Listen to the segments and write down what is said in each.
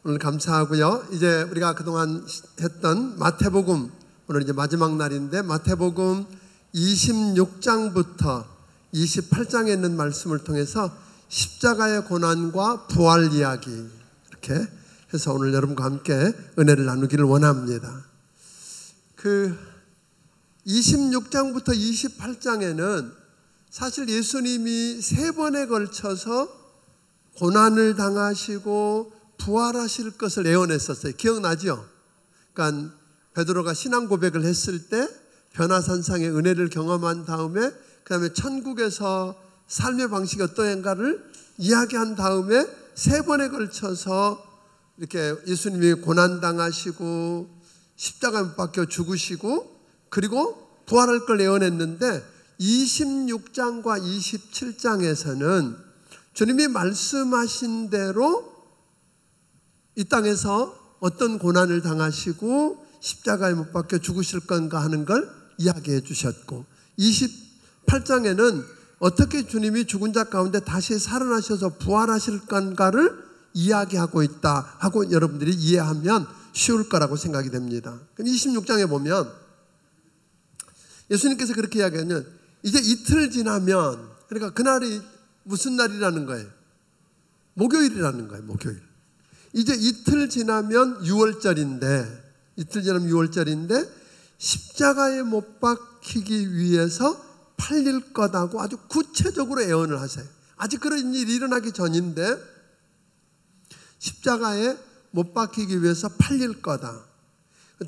오늘 감사하고요. 이제 우리가 그동안 했던 마태복음, 오늘 이제 마지막 날인데 마태복음 26장부터 28장에 있는 말씀을 통해서 십자가의 고난과 부활 이야기, 이렇게 해서 오늘 여러분과 함께 은혜를 나누기를 원합니다. 26장부터 28장에는 사실 예수님이 3번에 걸쳐서 고난을 당하시고 부활하실 것을 예언했었어요. 기억나죠? 그러니까 베드로가 신앙 고백을 했을 때 변화산상의 은혜를 경험한 다음에 그 다음에 천국에서 삶의 방식이 어떠한가를 이야기한 다음에 3번에 걸쳐서 이렇게 예수님이 고난당하시고 십자가에 못 박혀 죽으시고 그리고 부활할 걸 예언했는데 26장과 27장에서는 주님이 말씀하신 대로 이 땅에서 어떤 고난을 당하시고 십자가에 못 박혀 죽으실 건가 하는 걸 이야기해 주셨고 28장에는 어떻게 주님이 죽은 자 가운데 다시 살아나셔서 부활하실 건가를 이야기하고 있다 하고 여러분들이 이해하면 쉬울 거라고 생각이 됩니다. 26장에 보면 예수님께서 그렇게 이야기하면 이제 이틀 지나면, 그러니까 그날이 무슨 날이라는 거예요? 목요일이라는 거예요. 목요일. 이제 이틀 지나면 6월절인데 십자가에 못 박히기 위해서 팔릴 거다고 아주 구체적으로 예언을 하세요. 아직 그런 일이 일어나기 전인데 십자가에 못 박히기 위해서 팔릴 거다.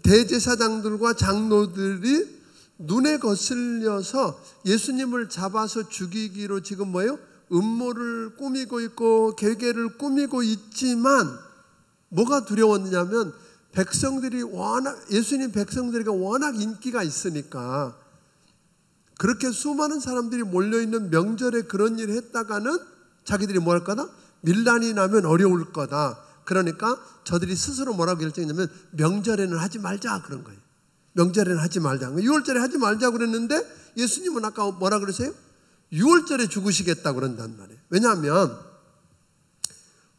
대제사장들과 장로들이 눈에 거슬려서 예수님을 잡아서 죽이기로 지금 뭐예요? 음모를 꾸미고 있고 계계를 꾸미고 있지만 뭐가 두려웠냐면 예수님 백성들에게 워낙 인기가 있으니까 그렇게 수많은 사람들이 몰려있는 명절에 그런 일을 했다가는 자기들이 뭐 할 거다? 밀란이 나면 어려울 거다. 그러니까 저들이 스스로 뭐라고 결정했냐면 명절에는 하지 말자 그런 거예요. 명절에는 하지 말자. 6월절에 하지 말자 그랬는데 예수님은 아까 뭐라 그러세요? 6월절에 죽으시겠다고 그런단 말이에요. 왜냐하면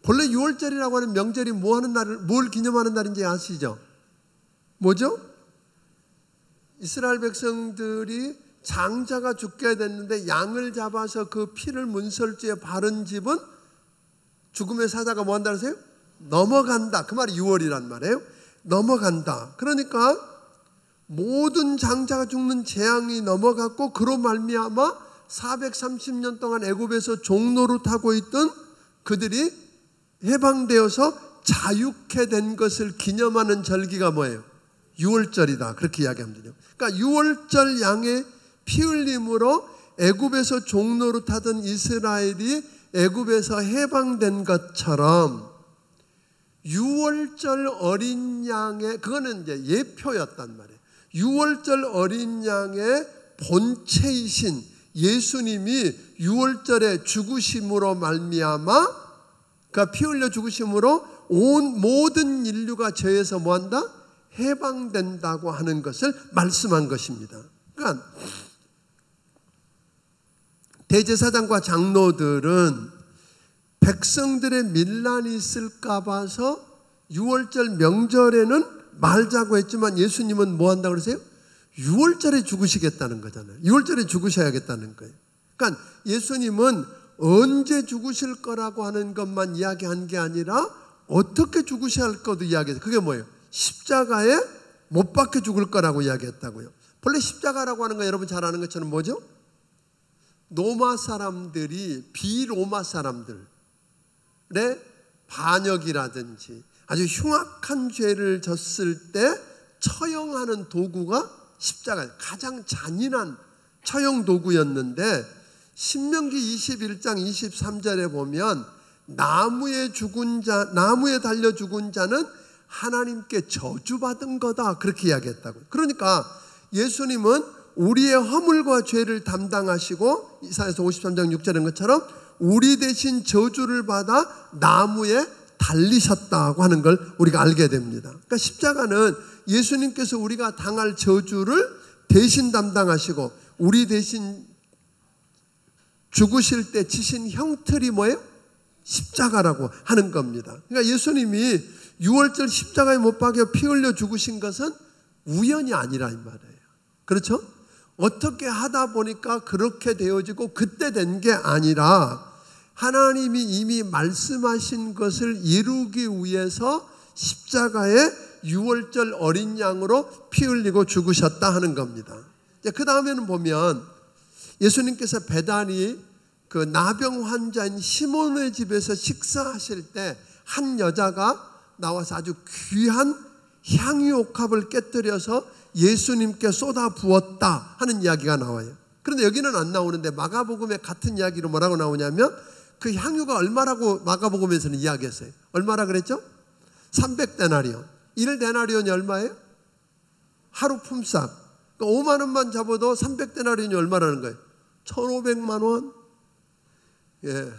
본래 6월절이라고 하는 명절이 뭘 기념하는 날인지 아시죠? 뭐죠? 이스라엘 백성들이 장자가 죽게 됐는데 양을 잡아서 그 피를 문설주에 바른 집은 죽음의 사자가 뭐 한다 그러세요? 넘어간다. 그 말이 6월이란 말이에요. 넘어간다. 그러니까 모든 장자가 죽는 재앙이 넘어갔고 그로 말미암아 430년 동안 애굽에서 종노릇하고 있던 그들이 해방되어서 자유케 된 것을 기념하는 절기가 뭐예요? 6월절이다. 그렇게 이야기하면 되죠. 그러니까 6월절 양의 피 흘림으로 애굽에서 종노릇하던 이스라엘이 애굽에서 해방된 것처럼 6월절 어린 양의, 그거는 이제 예표였단 말이에요. 6월절 어린 양의 본체이신 예수님이 6월절에 죽으심으로 말미암아, 그러니까 피 흘려 죽으심으로 온 모든 인류가 죄에서 뭐한다? 해방된다고 하는 것을 말씀한 것입니다. 그러니까 대제사장과 장로들은 백성들의 밀란이 있을까 봐서 6월절 명절에는 말자고 했지만 예수님은 뭐 한다고 그러세요? 6월절에 죽으시겠다는 거잖아요. 6월절에 죽으셔야겠다는 거예요. 그러니까 예수님은 언제 죽으실 거라고 하는 것만 이야기한 게 아니라 어떻게 죽으셔야 할 것도 이야기했어요. 그게 뭐예요? 십자가에 못 박혀 죽을 거라고 이야기했다고요. 본래 십자가라고 하는 거 여러분 잘 아는 것처럼 뭐죠? 로마 사람들이 비로마 사람들의 반역이라든지 아주 흉악한 죄를 졌을 때 처형하는 도구가 십자가예요. 가장 잔인한 처형 도구였는데 신명기 21장 23절에 보면 나무에 달려 죽은 자는 하나님께 저주받은 거다 그렇게 이야기했다고요. 그러니까 예수님은 우리의 허물과 죄를 담당하시고 이사야서 53장 6절인 것처럼 우리 대신 저주를 받아 나무에 달리셨다고 하는 걸 우리가 알게 됩니다. 그러니까 십자가는 예수님께서 우리가 당할 저주를 대신 담당하시고 우리 대신 죽으실 때 치신 형틀이 뭐예요? 십자가라고 하는 겁니다. 그러니까 예수님이 유월절 십자가에 못 박여 피 흘려 죽으신 것은 우연이 아니라 이 말이에요. 그렇죠? 어떻게 하다 보니까 그렇게 되어지고 그때 된 게 아니라 하나님이 이미 말씀하신 것을 이루기 위해서 십자가에 유월절 어린 양으로 피 흘리고 죽으셨다 하는 겁니다. 그 다음에는 보면 예수님께서 베다니 그 나병 환자인 시몬의 집에서 식사하실 때 한 여자가 나와서 아주 귀한 향유옥합을 깨뜨려서 예수님께 쏟아 부었다 하는 이야기가 나와요. 그런데 여기는 안 나오는데 마가복음에 같은 이야기로 뭐라고 나오냐면 그 향유가 얼마라고 마가복음에서는 이야기했어요. 얼마라 그랬죠? 300데나리온. 1데나리온이 얼마예요? 하루 품삯. 그러니까 5만 원만 잡아도 300데나리온이 얼마라는 거예요? 1,500만 원. 예.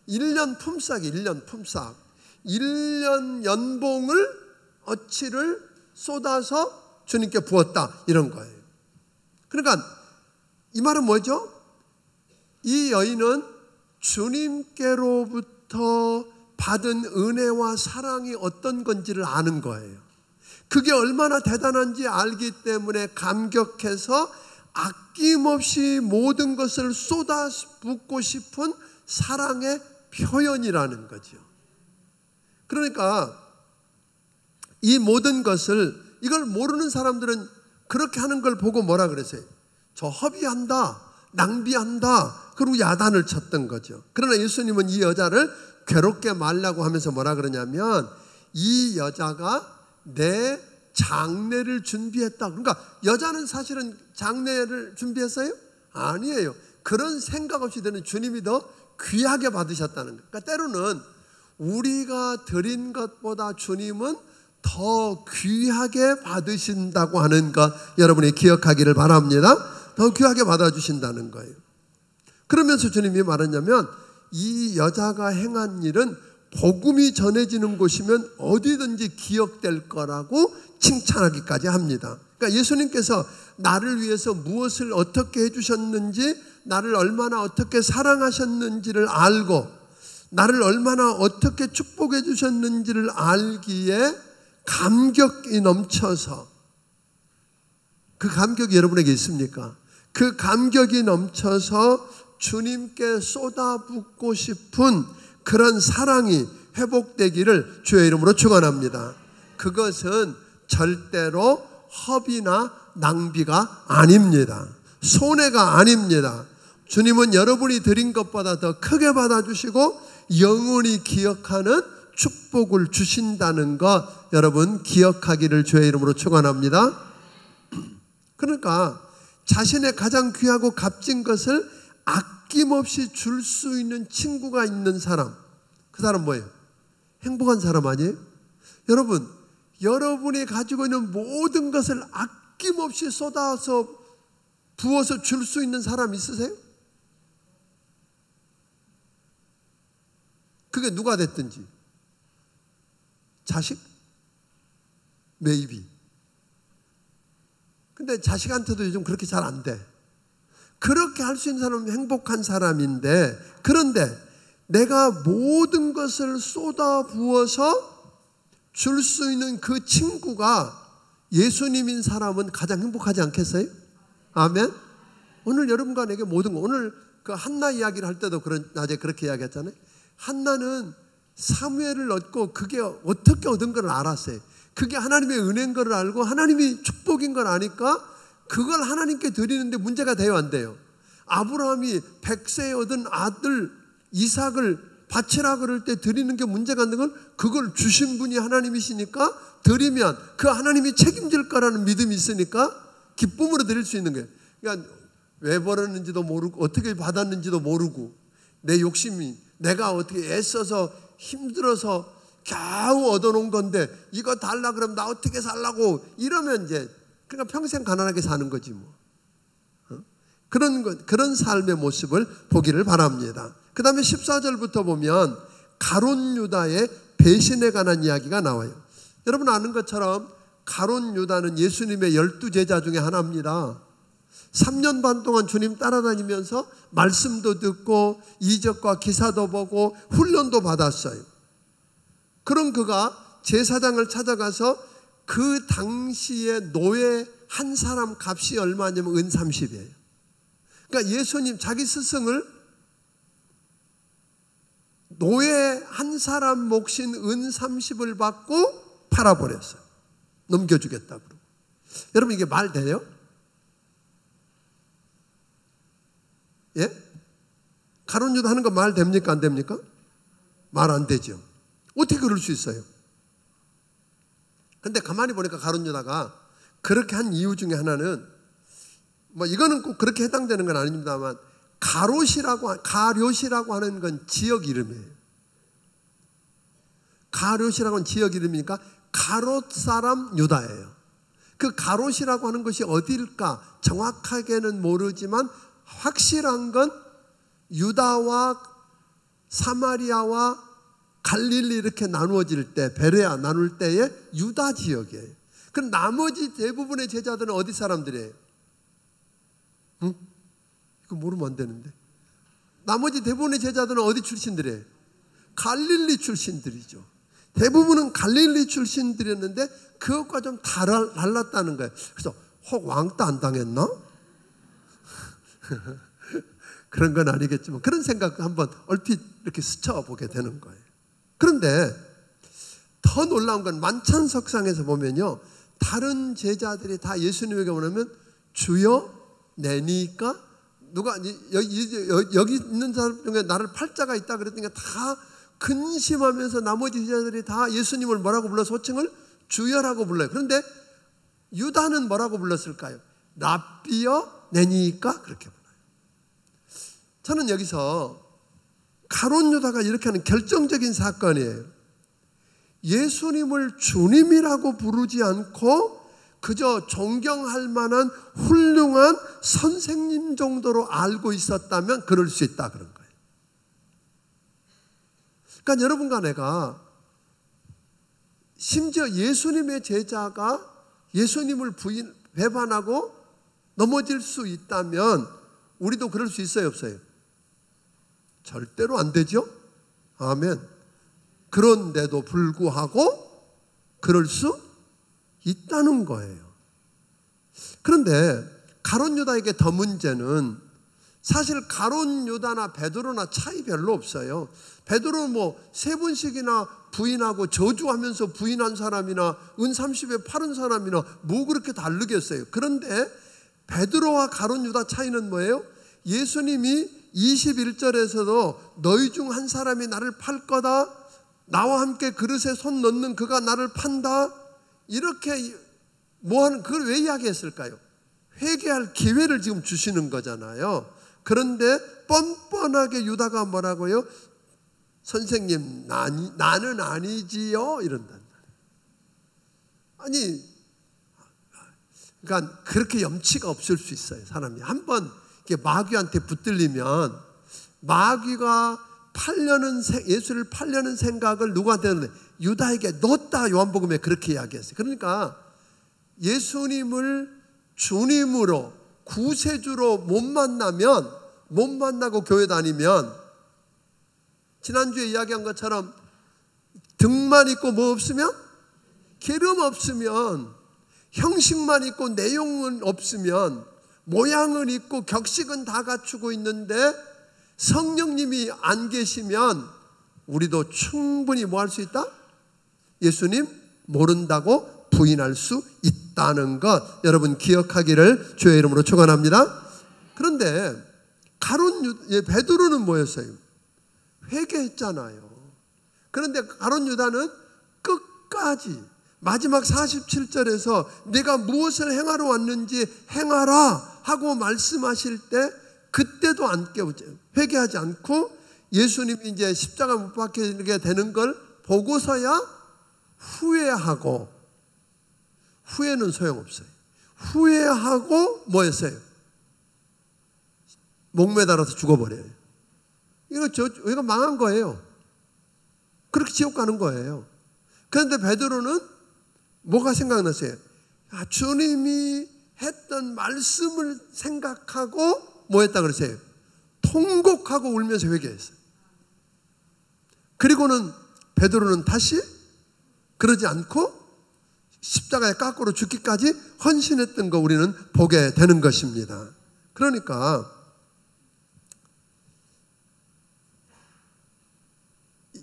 1년 품삯이 1년 품삯. 1년 연봉을 어치를 쏟아서 주님께 부었다 이런 거예요. 그러니까 이 말은 뭐죠? 이 여인은 주님께로부터 받은 은혜와 사랑이 어떤 건지를 아는 거예요. 그게 얼마나 대단한지 알기 때문에 감격해서 아낌없이 모든 것을 쏟아붓고 싶은 사랑의 표현이라는 거죠. 그러니까 이 모든 것을 이걸 모르는 사람들은 그렇게 하는 걸 보고 뭐라 그랬어요? 저 허비한다, 낭비한다, 그리고 야단을 쳤던 거죠. 그러나 예수님은 이 여자를 괴롭게 말라고 하면서 뭐라 그러냐면 이 여자가 내 장례를 준비했다. 그러니까 여자는 사실은 장례를 준비했어요? 아니에요. 그런 생각 없이 되는 주님이 더 귀하게 받으셨다는 거예요. 그러니까 때로는 우리가 드린 것보다 주님은 더 귀하게 받으신다고 하는 것 여러분이 기억하기를 바랍니다. 더 귀하게 받아주신다는 거예요. 그러면서 주님이 말했냐면 이 여자가 행한 일은 복음이 전해지는 곳이면 어디든지 기억될 거라고 칭찬하기까지 합니다. 그러니까 예수님께서 나를 위해서 무엇을 어떻게 해주셨는지, 나를 얼마나 어떻게 사랑하셨는지를 알고 나를 얼마나 어떻게 축복해 주셨는지를 알기에 감격이 넘쳐서, 그 감격이 여러분에게 있습니까? 그 감격이 넘쳐서 주님께 쏟아붓고 싶은 그런 사랑이 회복되기를 주의 이름으로 축원합니다. 그것은 절대로 허비나 낭비가 아닙니다. 손해가 아닙니다. 주님은 여러분이 드린 것보다 더 크게 받아주시고 영원히 기억하는 축복을 주신다는 것 여러분 기억하기를 주의 이름으로 축원합니다. 그러니까 자신의 가장 귀하고 값진 것을 아낌없이 줄 수 있는 친구가 있는 사람, 그 사람 뭐예요? 행복한 사람 아니에요? 여러분, 여러분이 가지고 있는 모든 것을 아낌없이 쏟아서 부어서 줄 수 있는 사람 있으세요? 그게 누가 됐든지. 자식? 메이비. 근데 자식한테도 요즘 그렇게 잘 안 돼. 그렇게 할 수 있는 사람은 행복한 사람인데, 그런데 내가 모든 것을 쏟아 부어서 줄 수 있는 그 친구가 예수님인 사람은 가장 행복하지 않겠어요? 아멘? 오늘 여러분과 내게 모든 거, 오늘 그 한나 이야기를 할 때도 낮에 그렇게 이야기했잖아요. 한나는 사무엘을 얻고 그게 어떻게 얻은 걸 알았어요. 그게 하나님의 은혜인 걸 알고 하나님이 축복인 걸 아니까 그걸 하나님께 드리는데 문제가 돼요, 안 돼요? 아브라함이 100세에 얻은 아들 이삭을 바치라 그럴 때 드리는 게 문제가 안 되는 건 그걸 주신 분이 하나님이시니까 드리면 그 하나님이 책임질 거라는 믿음이 있으니까 기쁨으로 드릴 수 있는 거예요. 그러니까 왜 벌었는지도 모르고 어떻게 받았는지도 모르고 내 욕심이 내가 어떻게 애써서 힘들어서 겨우 얻어놓은 건데 이거 달라 그러면 나 어떻게 살라고 이러면 이제 그러니까 평생 가난하게 사는 거지 뭐. 그런 삶의 모습을 보기를 바랍니다. 그 다음에 14절부터 보면 가룟 유다의 배신에 관한 이야기가 나와요. 여러분 아는 것처럼 가룟 유다는 예수님의 12제자 중에 하나입니다. 3년 반 동안 주님 따라다니면서 말씀도 듣고 이적과 기사도 보고 훈련도 받았어요. 그런 그가 제사장을 찾아가서 그 당시에 노예 한 사람 값이 얼마냐면 은 30이에요. 그러니까 예수님 자기 스승을 노예 한 사람 몫인 은 30을 받고 팔아버렸어요. 넘겨주겠다고. 여러분 이게 말 돼요? 예? 가룟 유다 하는 거 말 됩니까? 안 됩니까? 말 안 되죠. 어떻게 그럴 수 있어요? 근데 가만히 보니까 가룟 유다가 그렇게 한 이유 중에 하나는 뭐 이거는 꼭 그렇게 해당되는 건 아닙니다만 가룟이라고 하는 건 지역 이름이에요. 가룟이라고 하는 지역 이름이니까 가롯 사람 유다예요. 그 가롯이라고 하는 것이 어디일까 정확하게는 모르지만 확실한 건 유다와 사마리아와 갈릴리 이렇게 나누어질 때, 베레아 나눌 때의 유다 지역이에요. 그럼 나머지 대부분의 제자들은 어디 사람들이에요? 응? 이거 모르면 안 되는데. 나머지 대부분의 제자들은 어디 출신들이에요? 갈릴리 출신들이죠. 대부분은 갈릴리 출신들이었는데 그것과 좀 달랐다는 거예요. 그래서 혹 왕따 안 당했나? 그런 건 아니겠지만 그런 생각도 한번 얼핏 이렇게 스쳐보게 되는 거예요. 그런데 더 놀라운 건 만찬석상에서 보면요, 다른 제자들이 다 예수님에게 오면 주여 내니까 누가 여기 있는 사람 중에 나를 팔자가 있다 그랬더니 다 근심하면서 나머지 제자들이 다 예수님을 뭐라고 불러서 호칭을 주여라고 불러요. 그런데 유다는 뭐라고 불렀을까요? 랍비여 내니까 그렇게 불러요. 저는 여기서 가룟 유다가 이렇게 하는 결정적인 사건이에요. 예수님을 주님이라고 부르지 않고 그저 존경할 만한 훌륭한 선생님 정도로 알고 있었다면 그럴 수 있다 그런 거예요. 그러니까 여러분과 내가 심지어 예수님의 제자가 예수님을 배반하고 넘어질 수 있다면 우리도 그럴 수 있어요, 없어요? 절대로 안 되죠? 아멘. 그런데도 불구하고 그럴 수 있다는 거예요. 그런데 가룟 유다에게 더 문제는 사실 가룟 유다나 베드로나 차이 별로 없어요. 베드로는 뭐 3번씩이나 부인하고 저주하면서 부인한 사람이나 은 30에 팔은 사람이나 뭐 그렇게 다르겠어요. 그런데 베드로와 가룟 유다 차이는 뭐예요? 예수님이 21절에서도 너희 중 한 사람이 나를 팔 거다, 나와 함께 그릇에 손 넣는 그가 나를 판다, 이렇게 뭐하는, 그걸 왜 이야기했을까요? 회개할 기회를 지금 주시는 거잖아요. 그런데 뻔뻔하게 유다가 뭐라고요? 선생님 나는 아니지요 이런단 말이에요. 아니 그러니까 그렇게 염치가 없을 수 있어요. 사람이 한번 마귀한테 붙들리면 마귀가 예수를 팔려는 생각을 누구한테 넣는데 유다에게 넣었다. 요한복음에 그렇게 이야기했어요. 그러니까 예수님을 주님으로 구세주로 못 만나고 교회 다니면 지난주에 이야기한 것처럼 등만 있고 뭐 없으면 기름 없으면 형식만 있고 내용은 없으면 모양은 있고 격식은 다 갖추고 있는데 성령님이 안 계시면 우리도 충분히 뭐 할 수 있다? 예수님 모른다고 부인할 수 있다는 것 여러분 기억하기를 주의 이름으로 축원합니다. 그런데 베드로는 뭐였어요? 회개했잖아요. 그런데 가룟 유다는 끝까지 마지막 47절에서 내가 무엇을 행하러 왔는지 행하라 하고 말씀하실 때 그때도 안 깨우죠. 회개하지 않고 예수님이 이제 십자가 못 박히게 되는 걸 보고서야 후회하고, 후회는 소용없어요. 후회하고 뭐 했어요? 목매달아서 죽어버려요. 이거 망한 거예요. 그렇게 지옥 가는 거예요. 그런데 베드로는 뭐가 생각났어요? 주님이 했던 말씀을 생각하고 뭐 했다 그러세요? 통곡하고 울면서 회개했어요. 그리고는 베드로는 다시 그러지 않고 십자가에 깎으로 죽기까지 헌신했던 거 우리는 보게 되는 것입니다. 그러니까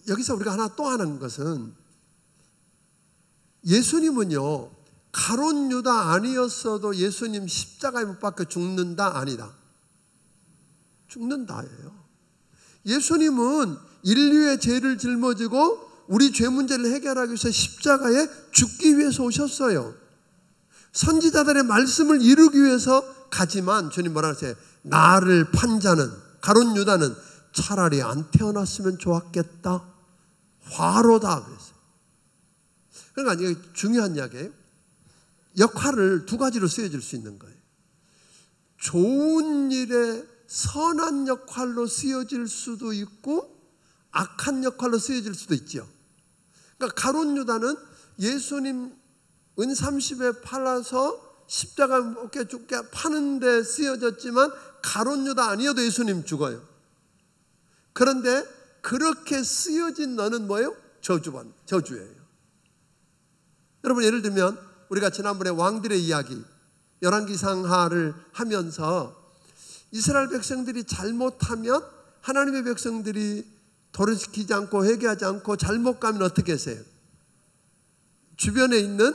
여기서 우리가 하나 또 하는 것은 예수님은요, 가룟 유다 아니었어도 예수님 십자가에 못 박혀 죽는다? 아니다. 죽는다예요. 예수님은 인류의 죄를 짊어지고 우리 죄 문제를 해결하기 위해서 십자가에 죽기 위해서 오셨어요. 선지자들의 말씀을 이루기 위해서 가지만 주님 뭐라 하세요? 나를 판 자는, 가룟 유다는 차라리 안 태어났으면 좋았겠다. 화로다 그랬어요. 그러니까 이게 중요한 이야기예요. 역할을 두 가지로 쓰여질 수 있는 거예요. 좋은 일에 선한 역할로 쓰여질 수도 있고 악한 역할로 쓰여질 수도 있죠. 그러니까 가룟 유다는 예수님 은 30에 팔아서 십자가 못 죽게 파는데 쓰여졌지만 가룟 유다 아니어도 예수님 죽어요. 그런데 그렇게 쓰여진 너는 뭐예요? 저주예요. 여러분 예를 들면 우리가 지난번에 왕들의 이야기 열왕기상하를 하면서 이스라엘 백성들이 잘못하면 하나님의 백성들이 돌이키지 않고 회개하지 않고 잘못 가면 어떻게 하세요? 주변에 있는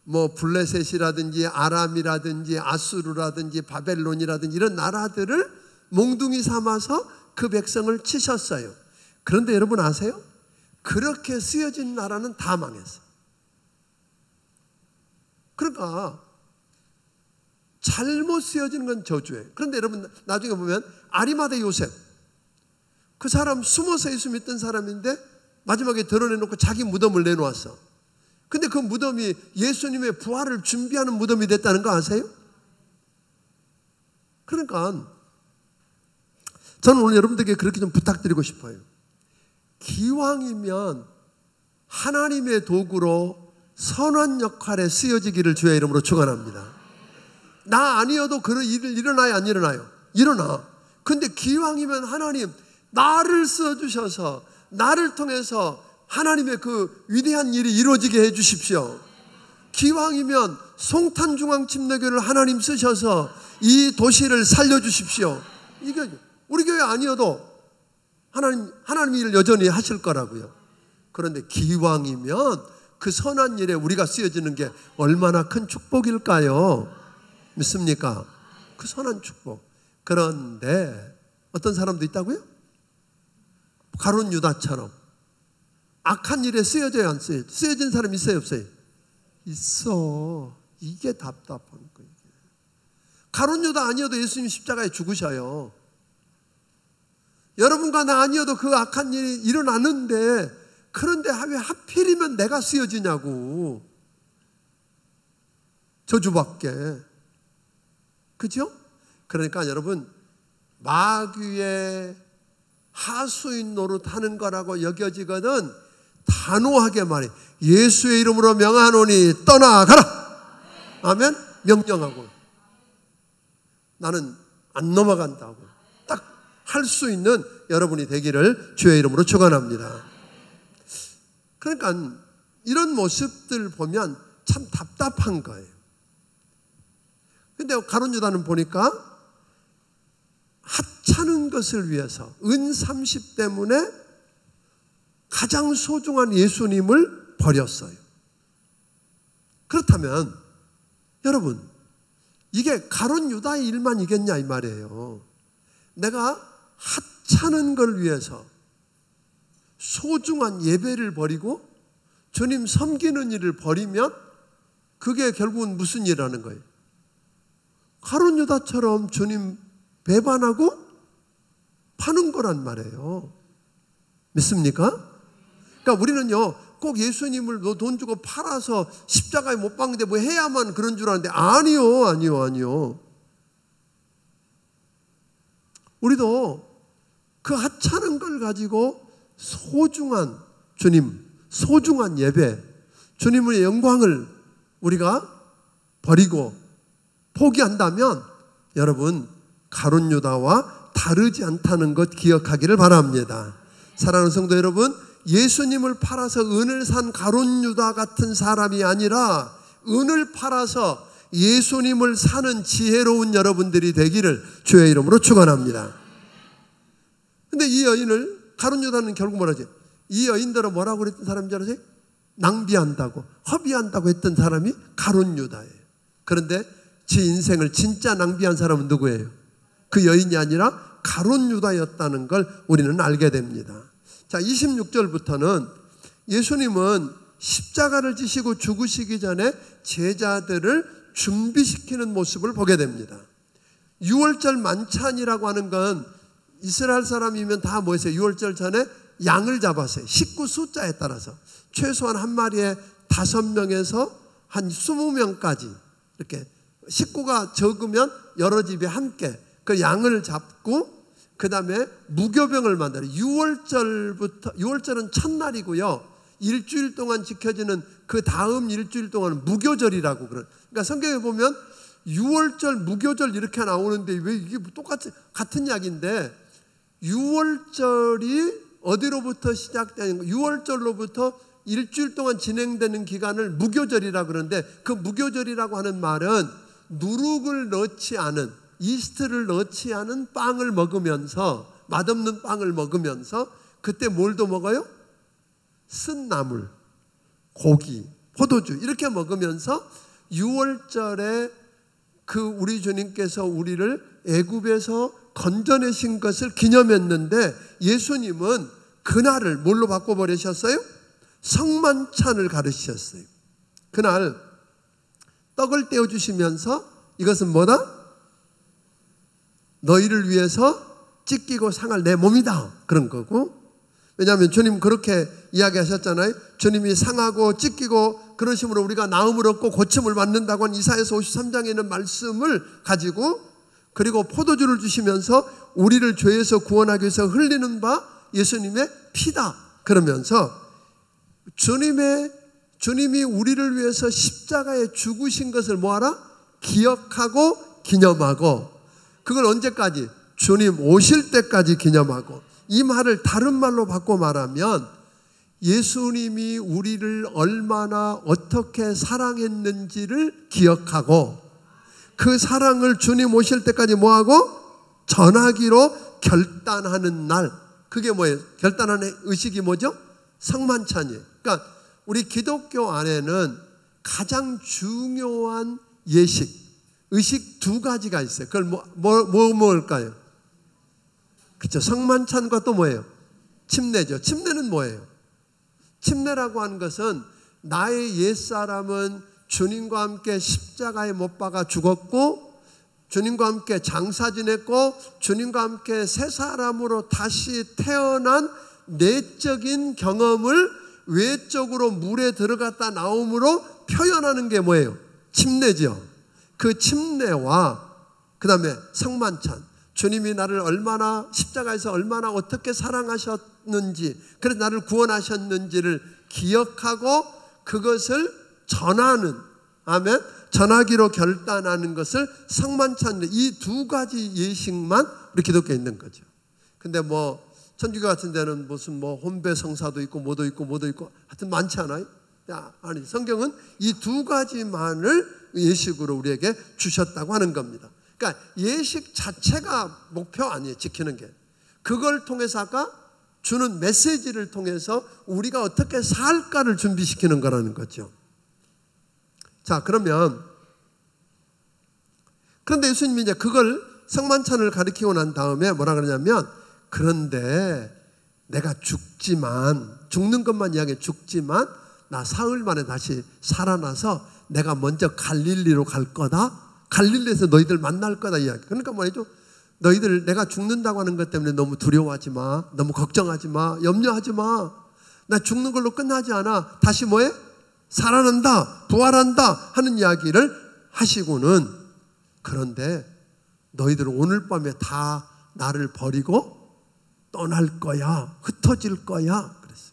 뭐 블레셋이라든지 아람이라든지 아수르라든지 바벨론이라든지 이런 나라들을 몽둥이 삼아서 그 백성을 치셨어요. 그런데 여러분 아세요? 그렇게 쓰여진 나라는 다 망했어요. 그러니까 잘못 쓰여지는 건 저주예요. 그런데 여러분 나중에 보면 아리마대 요셉, 그 사람 숨어서 예수 믿던 사람인데 마지막에 드러내놓고 자기 무덤을 내놓았어. 근데 그 무덤이 예수님의 부활을 준비하는 무덤이 됐다는 거 아세요? 그러니까 저는 오늘 여러분들에게 그렇게 좀 부탁드리고 싶어요. 기왕이면 하나님의 도구로 선한 역할에 쓰여지기를 주의 이름으로 축원합니다. 나 아니어도 그런 일을 일어나요, 안 일어나요? 일어나. 근데 기왕이면 하나님 나를 써주셔서 나를 통해서 하나님의 그 위대한 일이 이루어지게 해 주십시오. 기왕이면 송탄중앙침례교를 하나님 쓰셔서 이 도시를 살려주십시오. 이게 우리 교회 아니어도 하나님 일을 여전히 하실 거라고요. 그런데 기왕이면 그 선한 일에 우리가 쓰여지는 게 얼마나 큰 축복일까요? 믿습니까? 그 선한 축복. 그런데 어떤 사람도 있다고요? 가룟 유다처럼 악한 일에 쓰여져야 안 쓰여져? 쓰여진 사람 있어요, 없어요? 있어. 이게 답답한 거예요. 가룟 유다 아니어도 예수님 십자가에 죽으셔요. 여러분과 나 아니어도 그 악한 일이 일어나는데, 그런데 왜 하필이면 내가 쓰여지냐고. 저주밖에. 그죠? 그러니까 여러분, 마귀의 하수인 노릇하는 거라고 여겨지거든 단호하게 말해. 예수의 이름으로 명하노니 떠나가라. 아멘. 명령하고 나는 안 넘어간다고 딱 할 수 있는 여러분이 되기를 주의 이름으로 축원합니다. 그러니까 이런 모습들 보면 참 답답한 거예요. 근데 가룟 유다는 보니까 하찮은 것을 위해서 은 30 때문에 가장 소중한 예수님을 버렸어요. 그렇다면 여러분, 이게 가룟 유다의 일만이겠냐 이 말이에요. 내가 하찮은 걸 위해서 소중한 예배를 버리고 주님 섬기는 일을 버리면 그게 결국은 무슨 일이라는 거예요? 가룟 유다처럼 주님 배반하고 파는 거란 말이에요. 믿습니까? 그러니까 우리는요, 꼭 예수님을 너 돈 주고 팔아서 십자가에 못 박는데 뭐 해야만 그런 줄 아는데 아니요. 우리도 그 하찮은 걸 가지고 소중한 주님, 소중한 예배, 주님의 영광을 우리가 버리고 포기한다면 여러분 가룟 유다와 다르지 않다는 것 기억하기를 바랍니다. 사랑하는 성도 여러분, 예수님을 팔아서 은을 산 가룟 유다 같은 사람이 아니라 은을 팔아서 예수님을 사는 지혜로운 여러분들이 되기를 주의 이름으로 축원합니다. 근데 이 여인을 가룟 유다는 결국 뭐라지? 이 여인들은 뭐라고 그랬던 사람인지 아세요? 낭비한다고, 허비한다고 했던 사람이 가룟 유다예요. 그런데 제 인생을 진짜 낭비한 사람은 누구예요? 그 여인이 아니라 가룟 유다였다는 걸 우리는 알게 됩니다. 자, 26절부터는 예수님은 십자가를 지시고 죽으시기 전에 제자들을 준비시키는 모습을 보게 됩니다. 6월절 만찬이라고 하는 건 이스라엘 사람이면 다 뭐 했어요? 6월절 전에 양을 잡았어요. 식구 숫자에 따라서 최소한 한 마리에 5명에서 한 20명까지 이렇게 식구가 적으면 여러 집이 함께 그 양을 잡고 그 다음에 무교병을 만들어요. 6월절은 첫날이고요. 일주일 동안 지켜지는 그 다음 일주일 동안은 무교절이라고 그래요. 그러니까 성경에 보면 6월절, 무교절 이렇게 나오는데 왜 이게 같은 이야기인데 6월절이 어디로부터 시작되는 거? 6월절로부터 일주일 동안 진행되는 기간을 무교절이라고 그러는데 그 무교절이라고 하는 말은 누룩을 넣지 않은, 이스트를 넣지 않은 빵을 먹으면서, 맛없는 빵을 먹으면서 그때 뭘 더 먹어요? 쓴 나물, 고기, 포도주 이렇게 먹으면서 6월절에 그 우리 주님께서 우리를 애굽에서 건져내신 것을 기념했는데 예수님은 그날을 뭘로 바꿔버리셨어요? 성만찬을 가르치셨어요. 그날 떡을 떼어주시면서 이것은 뭐다? 너희를 위해서 찢기고 상할 내 몸이다 그런 거고, 왜냐하면 주님 그렇게 이야기하셨잖아요. 주님이 상하고 찢기고 그러심으로 우리가 나음을 얻고 고침을 받는다고 한 이사야서 53장에 있는 말씀을 가지고, 그리고 포도주를 주시면서 우리를 죄에서 구원하기 위해서 흘리는 바 예수님의 피다 그러면서 주님이 우리를 위해서 십자가에 죽으신 것을 뭐하라? 기억하고 기념하고, 그걸 언제까지? 주님 오실 때까지 기념하고. 이 말을 다른 말로 바꿔 말하면 예수님이 우리를 얼마나 어떻게 사랑했는지를 기억하고 그 사랑을 주님 오실 때까지 뭐하고? 전하기로 결단하는 날. 그게 뭐예요? 결단하는 의식이 뭐죠? 성만찬이에요. 그러니까 우리 기독교 안에는 가장 중요한 예식, 의식 두 가지가 있어요. 그걸 뭐 먹을까요? 그렇죠. 성만찬과 또 뭐예요? 침례죠. 침례는 뭐예요? 침례라고 하는 것은 나의 옛사람은 주님과 함께 십자가에 못 박아 죽었고 주님과 함께 장사 지냈고 주님과 함께 새 사람으로 다시 태어난 내적인 경험을 외적으로 물에 들어갔다 나옴으로 표현하는 게 뭐예요? 침례죠. 그 침례와 그 다음에 성만찬, 주님이 나를 얼마나 십자가에서 얼마나 어떻게 사랑하셨는지, 그래서 나를 구원하셨는지를 기억하고 그것을 전하는, 아멘, 전하기로 결단하는 것을 성만찬, 이 두 가지 예식만 우리 기독교에 있는 거죠. 근데 뭐 천주교 같은 데는 무슨 뭐 혼배 성사도 있고 뭐도 있고 하여튼 많지 않아요? 아니, 성경은 이 두 가지만을 예식으로 우리에게 주셨다고 하는 겁니다. 그러니까 예식 자체가 목표 아니에요, 지키는 게. 그걸 통해서 아까 주는 메시지를 통해서 우리가 어떻게 살까를 준비시키는 거라는 거죠. 자, 그런데 예수님이 이제 그걸 성만찬을 가르치고 난 다음에 뭐라 그러냐면, 그런데 내가 죽는 것만 이야기해. 죽지만 나 사흘 만에 다시 살아나서 내가 먼저 갈릴리로 갈 거다. 갈릴리에서 너희들 만날 거다 이야기. 그러니까 말이죠. 너희들 내가 죽는다고 하는 것 때문에 너무 두려워하지 마. 너무 걱정하지 마. 염려하지 마. 나 죽는 걸로 끝나지 않아. 다시 뭐해? 살아난다. 부활한다. 하는 이야기를 하시고는, 그런데 너희들은 오늘 밤에 다 나를 버리고 떠날 거야. 흩어질 거야. 그랬어요.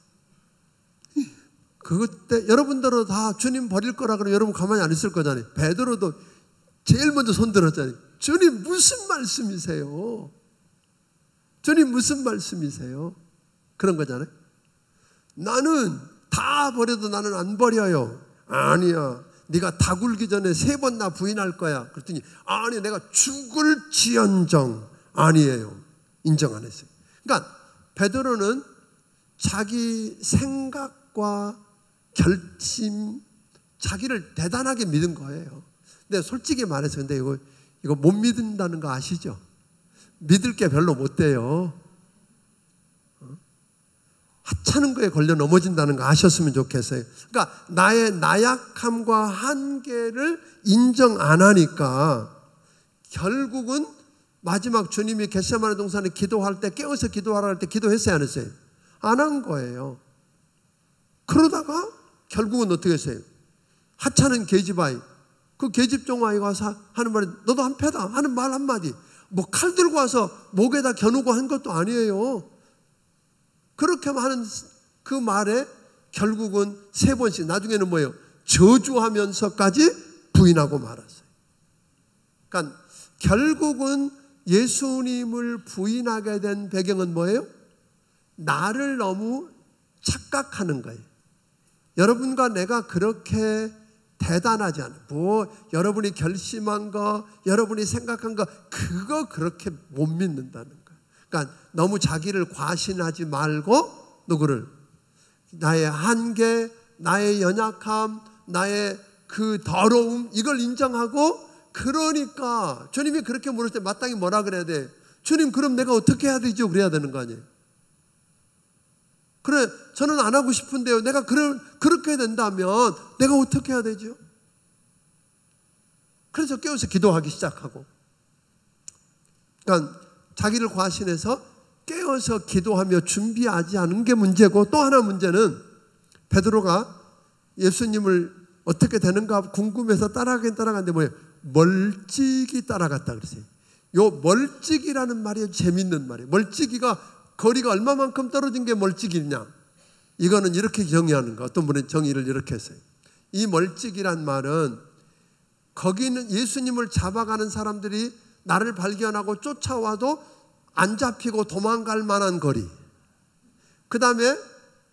그때 여러분들은 다 주님 버릴 거라 그러면 여러분 가만히 안 있을 거잖아요. 베드로도 제일 먼저 손 들었잖아요. 주님 무슨 말씀이세요? 주님 무슨 말씀이세요? 그런 거잖아요. 나는 다 버려도 나는 안 버려요. 아니야, 네가 다 굴기 전에 3번 나 부인할 거야. 그랬더니 아니, 내가 죽을지언정. 아니에요. 인정 안 했어요. 그러니까 베드로는 자기 생각과 결심, 자기를 대단하게 믿은 거예요. 근데 솔직히 말해서 근데 이거 못 믿는다는 거 아시죠? 믿을 게 별로 못 돼요. 하찮은 거에 걸려 넘어진다는 거 아셨으면 좋겠어요. 그러니까 나의 나약함과 한계를 인정 안 하니까 결국은 마지막 주님이 겟세마네 동산에 기도할 때, 깨어서 기도하라 할 때 기도했어요, 안 했어요? 안 한 거예요. 그러다가 결국은 어떻게 했어요? 하찮은 계집아이, 그 계집종 아이가 와서 하는 말이 너도 한패다 하는 말 한마디, 뭐 칼 들고 와서 목에다 겨누고 한 것도 아니에요. 그렇게 하는 그 말에 결국은 3번씩, 나중에는 뭐예요? 저주하면서까지 부인하고 말았어요. 그러니까 결국은 예수님을 부인하게 된 배경은 뭐예요? 나를 너무 착각하는 거예요. 여러분과 내가 그렇게 대단하지 않아요. 뭐 여러분이 결심한 거, 여러분이 생각한 거, 그거 그렇게 못 믿는다는 거예요. 그러니까 너무 자기를 과신하지 말고 누구를, 나의 한계, 나의 연약함, 나의 그 더러움, 이걸 인정하고, 그러니까 주님이 그렇게 물을 때 마땅히 뭐라 그래야 돼? 주님, 그럼 내가 어떻게 해야 되죠? 그래야 되는 거 아니에요? 그래, 저는 안 하고 싶은데요. 내가 그렇게 된다면 내가 어떻게 해야 되죠? 그래서 깨어서 기도하기 시작하고, 그러니까 자기를 과신해서 깨어서 기도하며 준비하지 않은 게 문제고, 또 하나 문제는 베드로가 예수님을 어떻게 되는가 궁금해서 따라가긴 따라갔는데 뭐예요? 멀찍이 따라갔다 그러세요. 요 멀찍이라는 말이 재밌는 말이에요. 멀찍이가 거리가 얼마만큼 떨어진 게 멀찍이냐? 이거는 이렇게 정의하는 거. 어떤 분은 정의를 이렇게 했어요. 이 멀찍이란 말은 거기는 예수님을 잡아가는 사람들이 나를 발견하고 쫓아와도 안 잡히고 도망갈 만한 거리. 그 다음에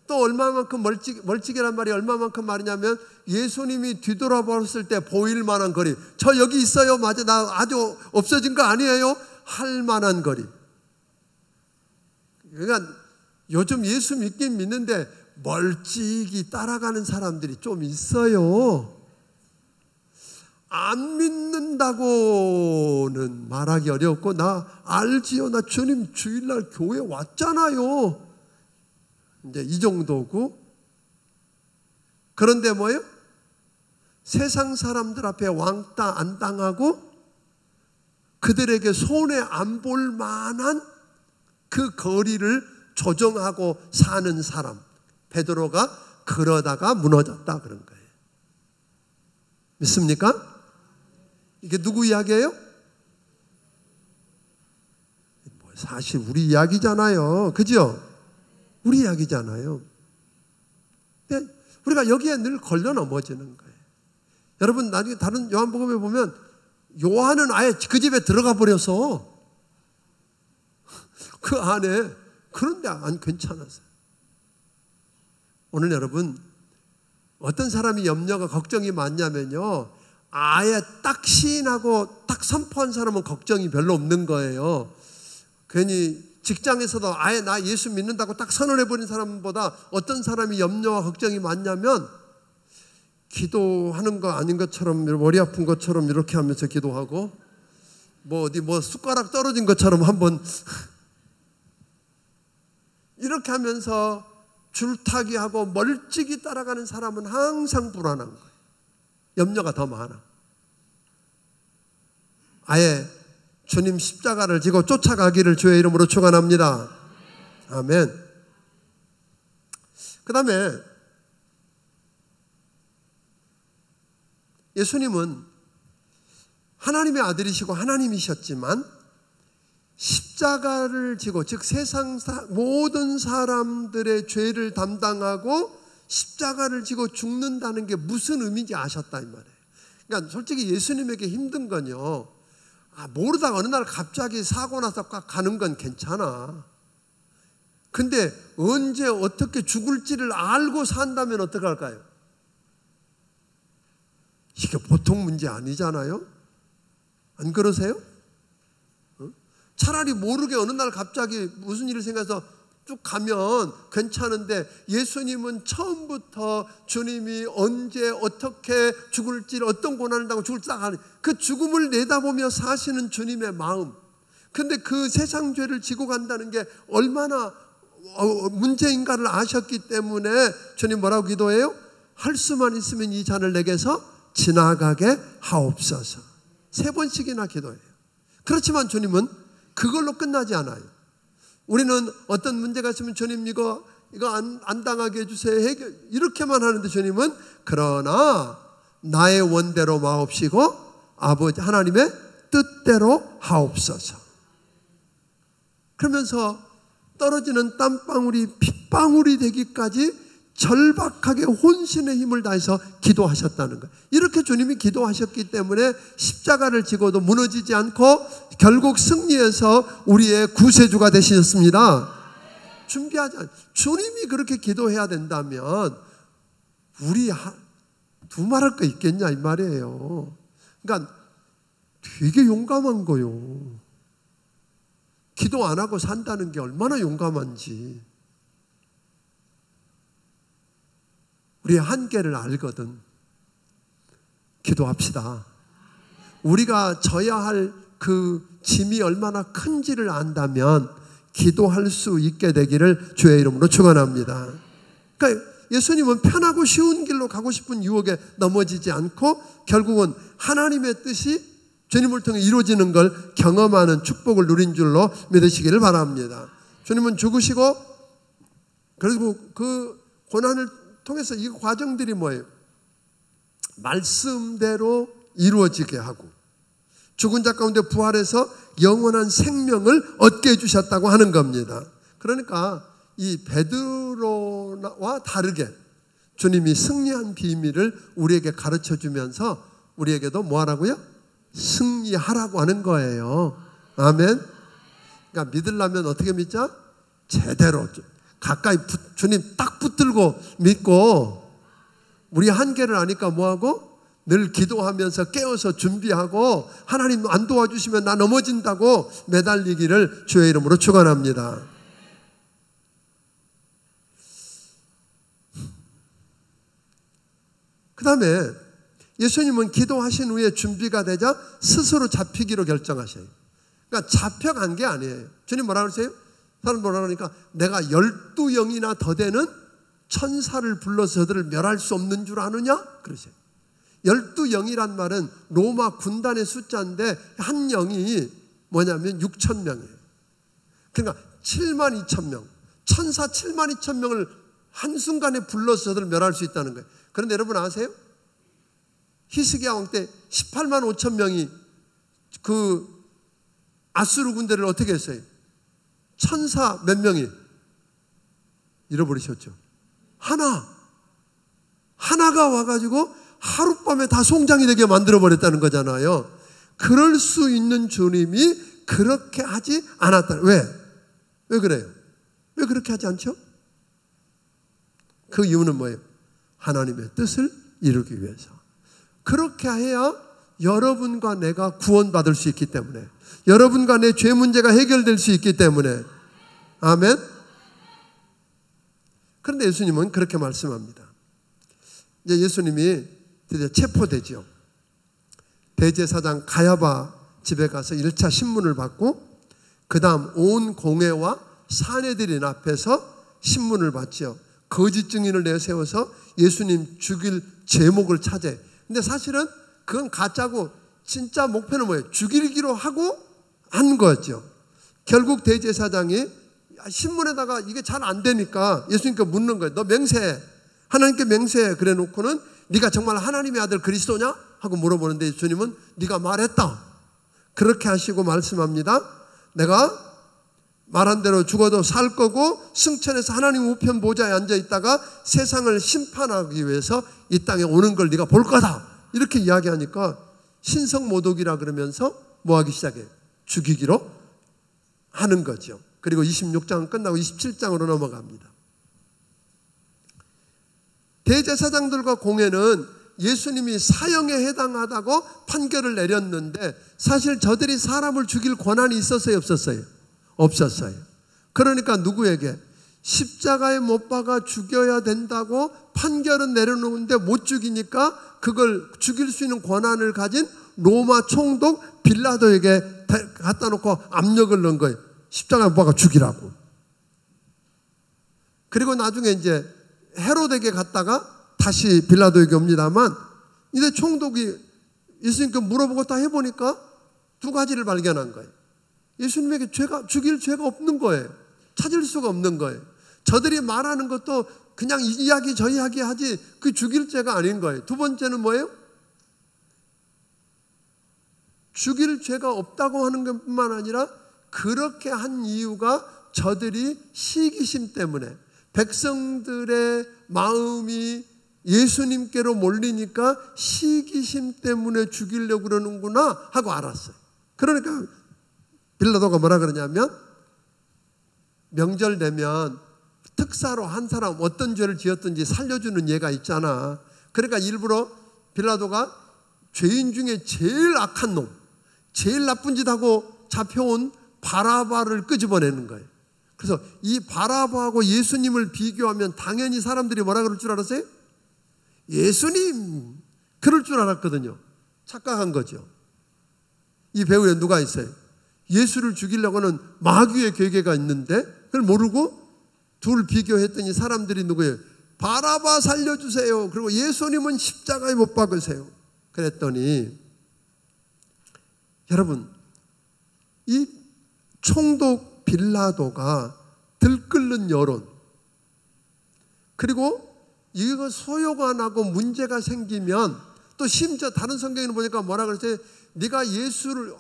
또 얼마만큼 멀찍이란 말이 얼마만큼 말이냐면 예수님이 뒤돌아봤을 때 보일 만한 거리. 저 여기 있어요. 맞아, 나 아주 없어진 거 아니에요? 할 만한 거리. 그러니까 요즘 예수 믿긴 믿는데 멀찍이 따라가는 사람들이 좀 있어요. 안 믿는다고는 말하기 어렵고, 나 알지요, 나 주님 주일날 교회 왔잖아요, 이제 이 정도고. 그런데 뭐예요? 세상 사람들 앞에 왕따 안 당하고 그들에게 손해 안 볼 만한 그 거리를 조정하고 사는 사람, 베드로가 그러다가 무너졌다 그런 거예요. 믿습니까? 이게 누구 이야기예요? 사실 우리 이야기잖아요. 그죠? 우리 이야기잖아요. 근데 우리가 여기에 늘 걸려 넘어지는 거예요. 여러분, 나중에 다른 요한복음에 보면 요한은 아예 그 집에 들어가 버려서 그 안에, 그런데 안 괜찮았어요. 오늘 여러분, 어떤 사람이 염려가 걱정이 많냐면요, 아예 딱 시인하고 딱 선포한 사람은 걱정이 별로 없는 거예요. 괜히 직장에서도 아예 나 예수 믿는다고 딱 선언해버린 사람보다 어떤 사람이 염려와 걱정이 많냐면, 기도하는 거 아닌 것처럼 머리 아픈 것처럼 이렇게 하면서 기도하고, 뭐 어디 뭐 숟가락 떨어진 것처럼 한번 이렇게 하면서 줄타기하고 멀찍이 따라가는 사람은 항상 불안한 거예요. 염려가 더 많아. 아예 주님 십자가를 지고 쫓아가기를 주의 이름으로 축원합니다. 아멘. 그 다음에 예수님은 하나님의 아들이시고 하나님이셨지만 십자가를 지고, 즉 세상 모든 사람들의 죄를 담당하고 십자가를 지고 죽는다는 게 무슨 의미인지 아셨다 이 말이에요. 그러니까 솔직히 예수님에게 힘든 건요, 모르다가 어느 날 갑자기 사고 나서 꽉 가는 건 괜찮아. 근데 언제 어떻게 죽을지를 알고 산다면 어떻게 할까요? 이게 보통 문제 아니잖아요? 안 그러세요? 차라리 모르게 어느 날 갑자기 무슨 일이 생겨서 쭉 가면 괜찮은데, 예수님은 처음부터 주님이 언제 어떻게 죽을지, 어떤 고난을 당하고 죽을지 딱 아는, 그 죽음을 내다보며 사시는 주님의 마음. 근데 그 세상 죄를 지고 간다는 게 얼마나 문제인가를 아셨기 때문에 주님 뭐라고 기도해요? 할 수만 있으면 이 잔을 내게서 지나가게 하옵소서. 3번씩이나 기도해요. 그렇지만 주님은 그걸로 끝나지 않아요. 우리는 어떤 문제가 있으면 주님 이거 안 당하게 해주세요, 이렇게만 하는데, 주님은 그러나 나의 원대로 마옵시고 아버지 하나님의 뜻대로 하옵소서. 그러면서 떨어지는 땀방울이 핏방울이 되기까지 절박하게 혼신의 힘을 다해서 기도하셨다는 거예요. 이렇게 주님이 기도하셨기 때문에 십자가를 지고도 무너지지 않고 결국 승리해서 우리의 구세주가 되셨습니다. 준비하지 않아요. 주님이 그렇게 기도해야 된다면 우리 두말할 거 있겠냐 이 말이에요. 그러니까 되게 용감한 거요. 기도 안 하고 산다는 게 얼마나 용감한지. 우리의 한계를 알거든. 기도합시다. 우리가 져야 할 그 짐이 얼마나 큰지를 안다면 기도할 수 있게 되기를 주의 이름으로 축원합니다. 그러니까 예수님은 편하고 쉬운 길로 가고 싶은 유혹에 넘어지지 않고 결국은 하나님의 뜻이 주님을 통해 이루어지는 걸 경험하는 축복을 누린 줄로 믿으시기를 바랍니다. 주님은 죽으시고 그리고 그 고난을 통해서 이 과정들이 뭐예요? 말씀대로 이루어지게 하고 죽은 자 가운데 부활해서 영원한 생명을 얻게 해주셨다고 하는 겁니다. 그러니까 이 베드로와 다르게 주님이 승리한 비밀을 우리에게 가르쳐주면서 우리에게도 뭐 하라고요? 승리하라고 하는 거예요. 아멘. 그러니까 믿으려면 어떻게 믿자? 제대로 가까이 주님 딱 붙들고 믿고, 우리 한계를 아니까 뭐하고? 늘 기도하면서 깨어서 준비하고, 하나님 안 도와주시면 나 넘어진다고 매달리기를 주의 이름으로 축원합니다. 그 다음에 예수님은 기도하신 후에 준비가 되자 스스로 잡히기로 결정하셔요. 그러니까 잡혀간 게 아니에요. 주님 뭐라 그러세요? 사람 뭐라 그러니까 내가 12영이나 더 되는 천사를 불러서 저들을 멸할 수 없는 줄 아느냐? 그러세요. 12영이란 말은 로마 군단의 숫자인데 한 영이 뭐냐면 6,000명이에요. 그러니까 72,000명, 천사 72,000명을 한순간에 불러서 저들을 멸할 수 있다는 거예요. 그런데 여러분 아세요? 히스기야 왕 때 185,000명이 그 아수르 군대를 어떻게 했어요? 천사 몇 명이 잃어버리셨죠. 하나가 와가지고 하룻밤에 다 송장이 되게 만들어버렸다는 거잖아요. 그럴 수 있는 주님이 그렇게 하지 않았다. 왜 그래요? 왜 그렇게 하지 않죠? 그 이유는 뭐예요? 하나님의 뜻을 이루기 위해서. 그렇게 해야 여러분과 내가 구원받을 수 있기 때문에, 여러분과 내 죄 문제가 해결될 수 있기 때문에. 아멘. 그런데 예수님은 그렇게 말씀합니다. 이제 예수님이 드디어 체포되죠. 대제사장 가야바 집에 가서 1차 신문을 받고 그 다음 온 공회와 사내들인 앞에서 신문을 받죠. 거짓 증인을 내세워서 예수님 죽일 제목을 찾아요. 근데 사실은 그건 가짜고 진짜 목표는 뭐예요? 죽이기로 하고 한 거죠. 결국 대제사장이 신문에다가 이게 잘 안 되니까 예수님께 묻는 거예요. 너 맹세해. 하나님께 맹세해. 그래 놓고는 네가 정말 하나님의 아들 그리스도냐? 하고 물어보는데 예수님은 네가 말했다. 그렇게 하시고 말씀합니다. 내가 말한 대로 죽어도 살 거고 승천해서 하나님 우편 보좌에 앉아 있다가 세상을 심판하기 위해서 이 땅에 오는 걸 네가 볼 거다. 이렇게 이야기하니까 신성모독이라 그러면서 뭐 하기 시작해요? 죽이기로 하는 거죠. 그리고 26장 끝나고 27장으로 넘어갑니다. 대제사장들과 공회는 예수님이 사형에 해당하다고 판결을 내렸는데 사실 저들이 사람을 죽일 권한이 있었어요? 없었어요? 없었어요. 그러니까 누구에게? 십자가에 못 박아 죽여야 된다고 판결은 내려놓는데 못 죽이니까 그걸 죽일 수 있는 권한을 가진 로마 총독 빌라도에게 갖다 놓고 압력을 넣은 거예요. 십자가에 못 박아 죽이라고. 그리고 나중에 이제 헤로데에게 갔다가 다시 빌라도에게 옵니다만 이제 총독이 예수님께 물어보고 다 해보니까 두 가지를 발견한 거예요. 예수님에게 죽일 죄가 없는 거예요. 찾을 수가 없는 거예요. 저들이 말하는 것도 그냥 이 이야기 저 이야기 하지 그 죽일 죄가 아닌 거예요. 두 번째는 뭐예요? 죽일 죄가 없다고 하는 것뿐만 아니라 그렇게 한 이유가 저들이 시기심 때문에 백성들의 마음이 예수님께로 몰리니까 시기심 때문에 죽이려고 그러는구나 하고 알았어요. 그러니까 빌라도가 뭐라 그러냐면 명절 되면 특사로 한 사람 어떤 죄를 지었든지 살려주는 예가 있잖아. 그러니까 일부러 빌라도가 죄인 중에 제일 악한 놈, 제일 나쁜 짓 하고 잡혀온 바라바를 끄집어내는 거예요. 그래서 이 바라바하고 예수님을 비교하면 당연히 사람들이 뭐라 그럴 줄 알았어요? 예수님 그럴 줄 알았거든요. 착각한 거죠. 이 배우에 누가 있어요? 예수를 죽이려고 하는 마귀의 계계가 있는데 그걸 모르고 둘 비교했더니 사람들이 누구예요? 바라바 살려주세요. 그리고 예수님은 십자가에 못 박으세요. 그랬더니 여러분 이 총독 빌라도가 들끓는 여론 그리고 이거 소요가 나고 문제가 생기면 또 심지어 다른 성경에는 보니까 뭐라 그랬어요? 네가 예수를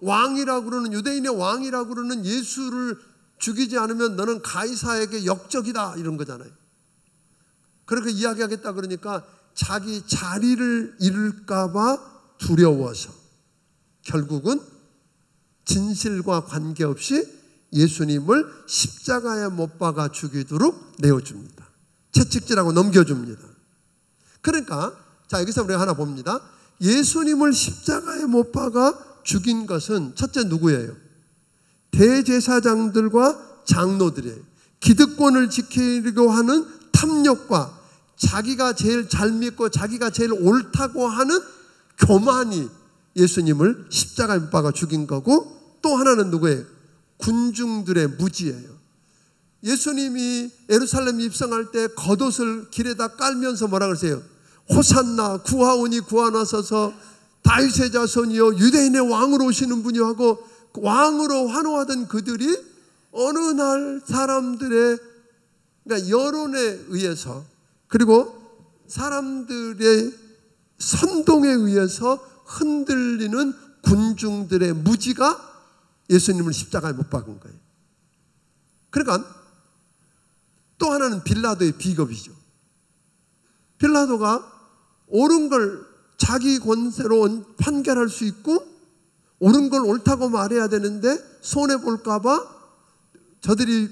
왕이라고 그러는 유대인의 왕이라고 그러는 예수를 죽이지 않으면 너는 가이사에게 역적이다 이런 거잖아요. 그렇게 이야기하겠다 그러니까 자기 자리를 잃을까 봐 두려워서 결국은 진실과 관계없이 예수님을 십자가에 못 박아 죽이도록 내어줍니다. 채찍질하고 넘겨줍니다. 그러니까 자 여기서 우리가 하나 봅니다. 예수님을 십자가에 못 박아 죽인 것은 첫째 누구예요? 대제사장들과 장로들이에요. 기득권을 지키려고 하는 탐욕과 자기가 제일 잘 믿고 자기가 제일 옳다고 하는 교만이 예수님을 십자가에 못 박아 죽인 거고 또 하나는 누구예요? 군중들의 무지예요. 예수님이 예루살렘 입성할 때 겉옷을 길에다 깔면서 뭐라 그러세요? 호산나 구하오니 구하나소서 다윗의 자손이여 유대인의 왕으로 오시는 분이요 하고 왕으로 환호하던 그들이 어느 날 사람들의 그러니까 여론에 의해서 그리고 사람들의 선동에 의해서 흔들리는 군중들의 무지가 예수님을 십자가에 못 박은 거예요. 그러니까 또 하나는 빌라도의 비겁이죠. 빌라도가 옳은 걸 자기 권세로 판결할 수 있고 옳은 걸 옳다고 말해야 되는데 손해볼까 봐 저들이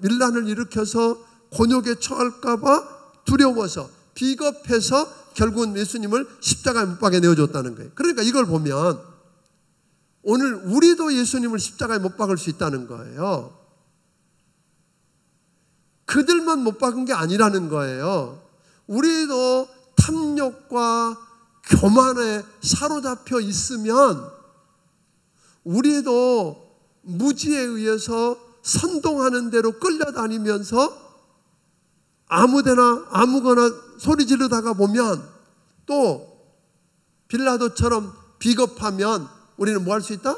밀란을 일으켜서 곤욕에 처할까 봐 두려워서 비겁해서 결국은 예수님을 십자가에 못 박아 내어줬다는 거예요. 그러니까 이걸 보면 오늘 우리도 예수님을 십자가에 못 박을 수 있다는 거예요. 그들만 못 박은 게 아니라는 거예요. 우리도 탐욕과 교만에 사로잡혀 있으면 우리도 무지에 의해서 선동하는 대로 끌려다니면서 아무데나 아무거나 소리 지르다가 보면 또 빌라도처럼 비겁하면 우리는 뭐 할 수 있다?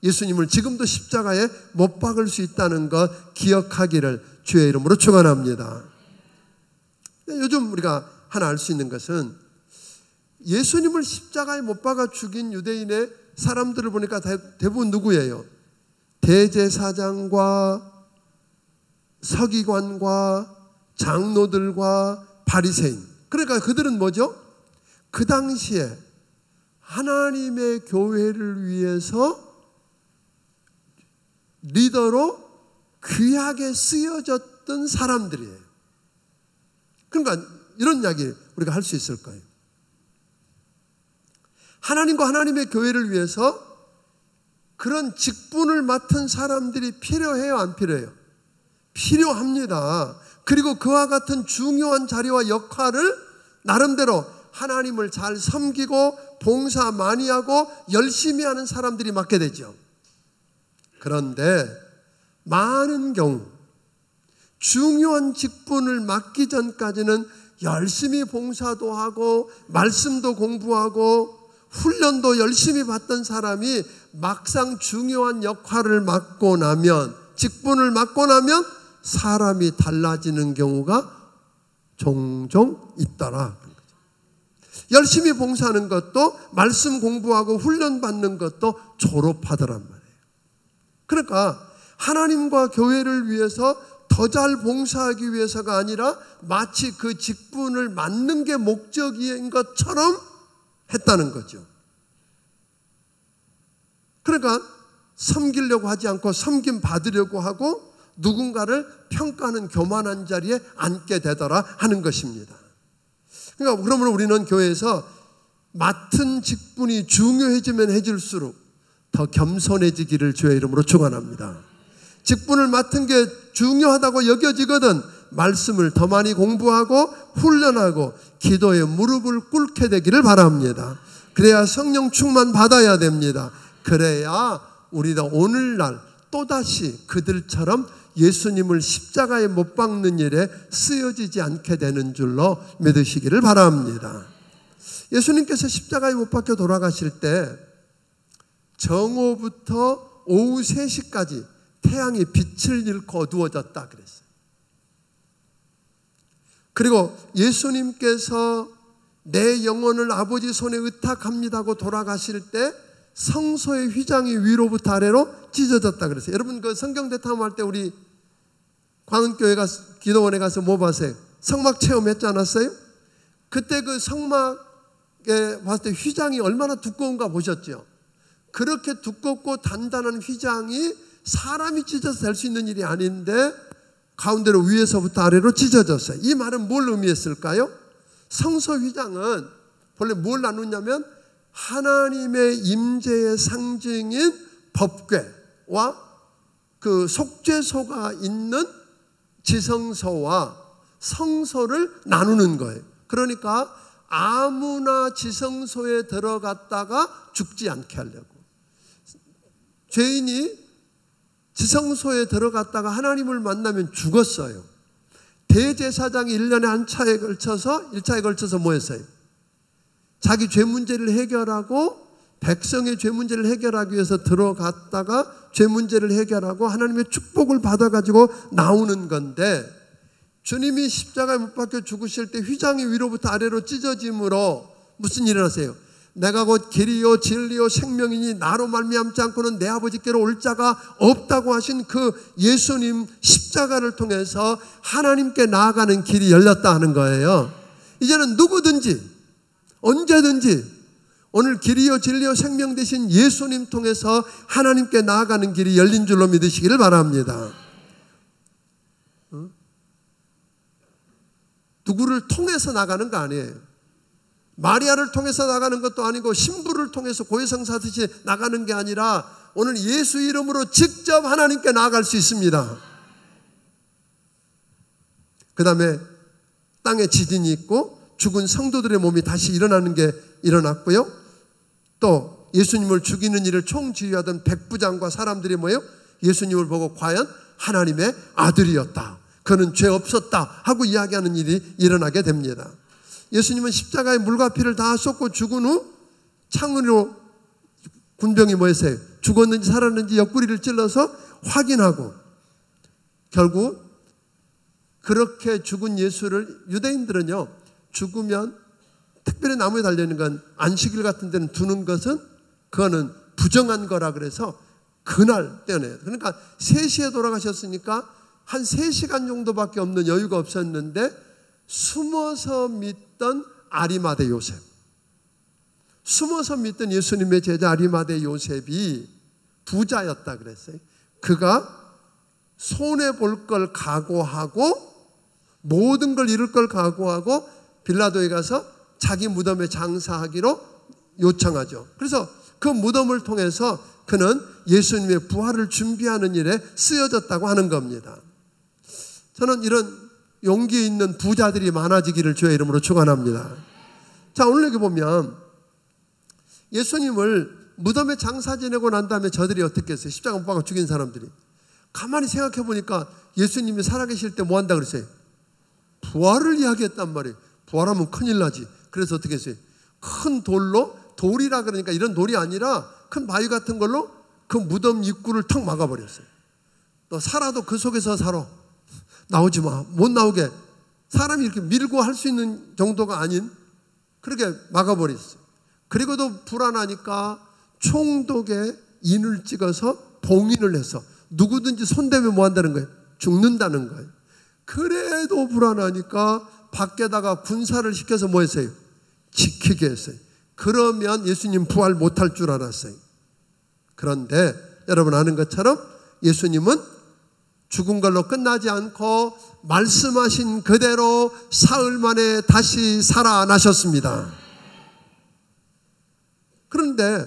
예수님을 지금도 십자가에 못 박을 수 있다는 것 기억하기를 주의 이름으로 축원합니다. 요즘 우리가 하나 알 수 있는 것은 예수님을 십자가에 못 박아 죽인 유대인의 사람들을 보니까 대부분 누구예요? 대제사장과 서기관과 장로들과 바리새인. 그러니까 그들은 뭐죠? 그 당시에 하나님의 교회를 위해서 리더로 귀하게 쓰여졌던 사람들이에요. 그러니까 이런 이야기 우리가 할 수 있을 거예요. 하나님과 하나님의 교회를 위해서 그런 직분을 맡은 사람들이 필요해요, 안 필요해요? 필요합니다. 그리고 그와 같은 중요한 자리와 역할을 나름대로 하나님을 잘 섬기고 봉사 많이 하고 열심히 하는 사람들이 맡게 되죠. 그런데 많은 경우 중요한 직분을 맡기 전까지는 열심히 봉사도 하고 말씀도 공부하고 훈련도 열심히 받던 사람이 막상 중요한 역할을 맡고 나면, 직분을 맡고 나면 사람이 달라지는 경우가 종종 있더라. 열심히 봉사하는 것도, 말씀 공부하고 훈련 받는 것도 졸업하더란 말이에요. 그러니까 하나님과 교회를 위해서 더 잘 봉사하기 위해서가 아니라 마치 그 직분을 맡는 게 목적인 것처럼 했다는 거죠. 그러니까 섬기려고 하지 않고 섬김 받으려고 하고 누군가를 평가하는 교만한 자리에 앉게 되더라 하는 것입니다. 그러니까 그러면 우리는 교회에서 맡은 직분이 중요해지면 해질수록 더 겸손해지기를 주의 이름으로 축원합니다. 직분을 맡은 게 중요하다고 여겨지거든 말씀을 더 많이 공부하고 훈련하고 기도에 무릎을 꿇게 되기를 바랍니다. 그래야 성령 충만 받아야 됩니다. 그래야 우리가 오늘날 또다시 그들처럼 예수님을 십자가에 못 박는 일에 쓰여지지 않게 되는 줄로 믿으시기를 바랍니다. 예수님께서 십자가에 못 박혀 돌아가실 때 정오부터 오후 3시까지 태양이 빛을 잃고 어두워졌다 그랬어요. 그리고 예수님께서 내 영혼을 아버지 손에 의탁합니다고 돌아가실 때 성소의 휘장이 위로부터 아래로 찢어졌다 그랬어요. 여러분 그 성경 대탐할 때 우리 광흥교회 가서 기도원에 가서 뭐 봤어요? 성막 체험했지 않았어요? 그때 그 성막에 봤을 때 휘장이 얼마나 두꺼운가 보셨죠? 그렇게 두껍고 단단한 휘장이 사람이 찢어서 될 수 있는 일이 아닌데 가운데로 위에서부터 아래로 찢어졌어요. 이 말은 뭘 의미했을까요? 성소 휘장은 본래 뭘 나누냐면 하나님의 임재의 상징인 법궤와 그 속죄소가 있는 지성소와 성소를 나누는 거예요. 그러니까 아무나 지성소에 들어갔다가 죽지 않게 하려고. 죄인이 지성소에 들어갔다가 하나님을 만나면 죽었어요. 대제사장이 1년에 한 차에 걸쳐서 뭐 했어요? 자기 죄 문제를 해결하고 백성의 죄 문제를 해결하기 위해서 들어갔다가 죄 문제를 해결하고 하나님의 축복을 받아가지고 나오는 건데, 주님이 십자가에 못 박혀 죽으실 때 휘장이 위로부터 아래로 찢어짐으로 무슨 일을 하세요? 내가 곧 길이요 진리요 생명이니 나로 말미암지 않고는 내 아버지께로 올 자가 없다고 하신 그 예수님 십자가를 통해서 하나님께 나아가는 길이 열렸다 하는 거예요. 이제는 누구든지 언제든지 오늘 길이요 진리요 생명 되신 예수님 통해서 하나님께 나아가는 길이 열린 줄로 믿으시기를 바랍니다. 누구를 통해서 나가는 거 아니에요. 마리아를 통해서 나가는 것도 아니고 신부를 통해서 고해성사듯이 나가는 게 아니라 오늘 예수 이름으로 직접 하나님께 나아갈 수 있습니다. 그 다음에 땅에 지진이 있고 죽은 성도들의 몸이 다시 일어나는 게 일어났고요. 또 예수님을 죽이는 일을 총지휘하던 백부장과 사람들이 뭐예요? 예수님을 보고 과연 하나님의 아들이었다, 그는 죄 없었다 하고 이야기하는 일이 일어나게 됩니다. 예수님은 십자가에 물과 피를 다 쏟고 죽은 후 창으로 군병이 뭐 했어요? 죽었는지 살았는지 옆구리를 찔러서 확인하고 결국 그렇게 죽은 예수를, 유대인들은요 죽으면 특별히 나무에 달려있는 건 안식일 같은 데는 두는 것은 그거는 부정한 거라 그래서 그날 떼어내요. 그러니까 3시에 돌아가셨으니까 한 3시간 정도밖에 없는 여유가 없었는데 숨어서 믿던 아리마대 요셉, 숨어서 믿던 예수님의 제자 아리마대 요셉이 부자였다 그랬어요. 그가 손해볼 걸 각오하고 모든 걸 잃을 걸 각오하고 빌라도에 가서 자기 무덤에 장사하기로 요청하죠. 그래서 그 무덤을 통해서 그는 예수님의 부활을 준비하는 일에 쓰여졌다고 하는 겁니다. 저는 이런 용기 있는 부자들이 많아지기를 주의 이름으로 축원합니다. 자, 오늘 여기 보면 예수님을 무덤에 장사 지내고 난 다음에 저들이 어떻게 했어요? 십자가 못 박아 죽인 사람들이. 가만히 생각해 보니까 예수님이 살아계실 때 뭐 한다 그랬어요? 부활을 이야기했단 말이에요. 부활하면 큰일 나지. 그래서 어떻게 했어요? 큰 돌로, 돌이라 그러니까 이런 돌이 아니라 큰 바위 같은 걸로 그 무덤 입구를 턱 막아버렸어요. 너 살아도 그 속에서 살아. 나오지 마. 못 나오게. 사람이 이렇게 밀고 할 수 있는 정도가 아닌 그렇게 막아버렸어요. 그리고도 불안하니까 총독에 인을 찍어서 봉인을 해서 누구든지 손대면 뭐 한다는 거예요? 죽는다는 거예요. 그래도 불안하니까 밖에다가 군사를 시켜서 뭐 했어요? 지키게 했어요. 그러면 예수님 부활 못할 줄 알았어요. 그런데 여러분 아는 것처럼 예수님은 죽은 걸로 끝나지 않고 말씀하신 그대로 사흘 만에 다시 살아나셨습니다. 그런데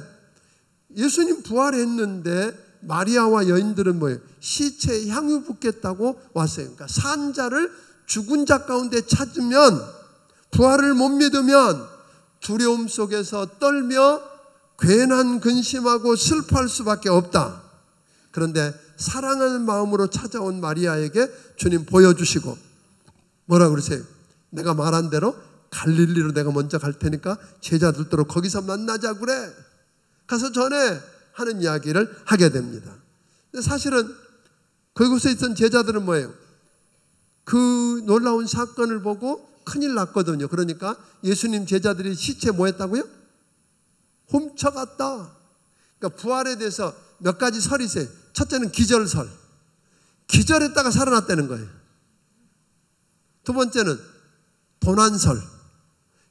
예수님 부활했는데 마리아와 여인들은 뭐예요? 시체에 향유 붓겠다고 왔어요. 그러니까 산자를 죽은 자 가운데 찾으면 부활을 못 믿으면 두려움 속에서 떨며 괜한 근심하고 슬퍼할 수밖에 없다. 그런데 사랑하는 마음으로 찾아온 마리아에게 주님 보여주시고 뭐라 그러세요? 내가 말한 대로 갈릴리로 내가 먼저 갈 테니까 제자들도 거기서 만나자 그래. 가서 전해 하는 이야기를 하게 됩니다. 근데 사실은 그곳에 있던 제자들은 뭐예요? 그 놀라운 사건을 보고 큰일 났거든요. 그러니까 예수님 제자들이 시체 뭐 했다고요? 훔쳐갔다. 그러니까 부활에 대해서 몇 가지 설이 있어요. 첫째는 기절설. 기절했다가 살아났다는 거예요. 두 번째는 도난설.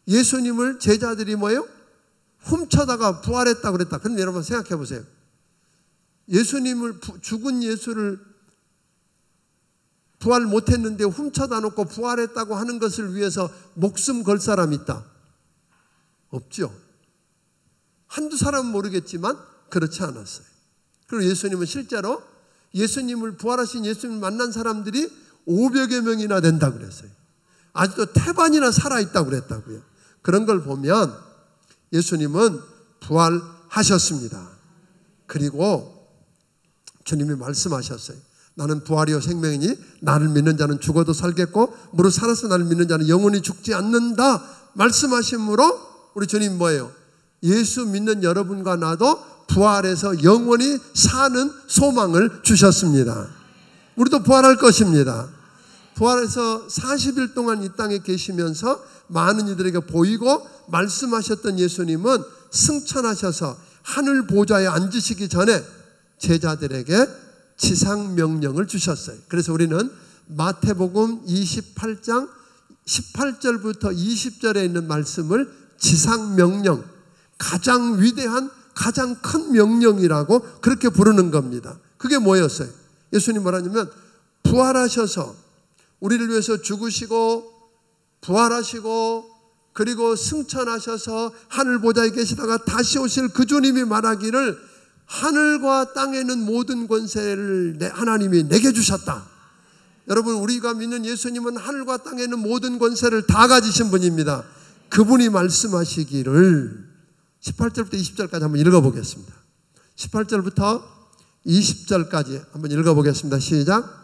예수님을 제자들이 뭐예요? 훔쳐다가 부활했다고 그랬다. 그런데 여러분 생각해 보세요. 예수님을 죽은 예수를 부활 못했는데 훔쳐다 놓고 부활했다고 하는 것을 위해서 목숨 걸 사람이 있다? 없죠. 한두 사람은 모르겠지만 그렇지 않았어요. 그리고 예수님은 실제로 예수님을 부활하신 예수님을 만난 사람들이 500여 명이나 된다고 그랬어요. 아직도 태반이나 살아있다고 그랬다고요. 그런 걸 보면 예수님은 부활하셨습니다. 그리고 주님이 말씀하셨어요. 나는 부활이요 생명이니 나를 믿는 자는 죽어도 살겠고 무릇 살아서 나를 믿는 자는 영원히 죽지 않는다 말씀하심으로 우리 주님 뭐예요? 예수 믿는 여러분과 나도 부활해서 영원히 사는 소망을 주셨습니다. 우리도 부활할 것입니다. 부활해서 40일 동안 이 땅에 계시면서 많은 이들에게 보이고 말씀하셨던 예수님은 승천하셔서 하늘 보좌에 앉으시기 전에 제자들에게 지상명령을 주셨어요. 그래서 우리는 마태복음 28장 18절부터 20절에 있는 말씀을 지상명령, 가장 위대한 가장 큰 명령이라고 그렇게 부르는 겁니다. 그게 뭐였어요? 예수님 뭐라냐면 부활하셔서 우리를 위해서 죽으시고 부활하시고 그리고 승천하셔서 하늘 보좌에 계시다가 다시 오실 그 주님이 말하기를 하늘과 땅에 있는 모든 권세를 하나님이 내게 주셨다. 여러분 우리가 믿는 예수님은 하늘과 땅에 있는 모든 권세를 다 가지신 분입니다. 그분이 말씀하시기를 18절부터 20절까지 한번 읽어보겠습니다. 18절부터 20절까지 한번 읽어보겠습니다. 시작.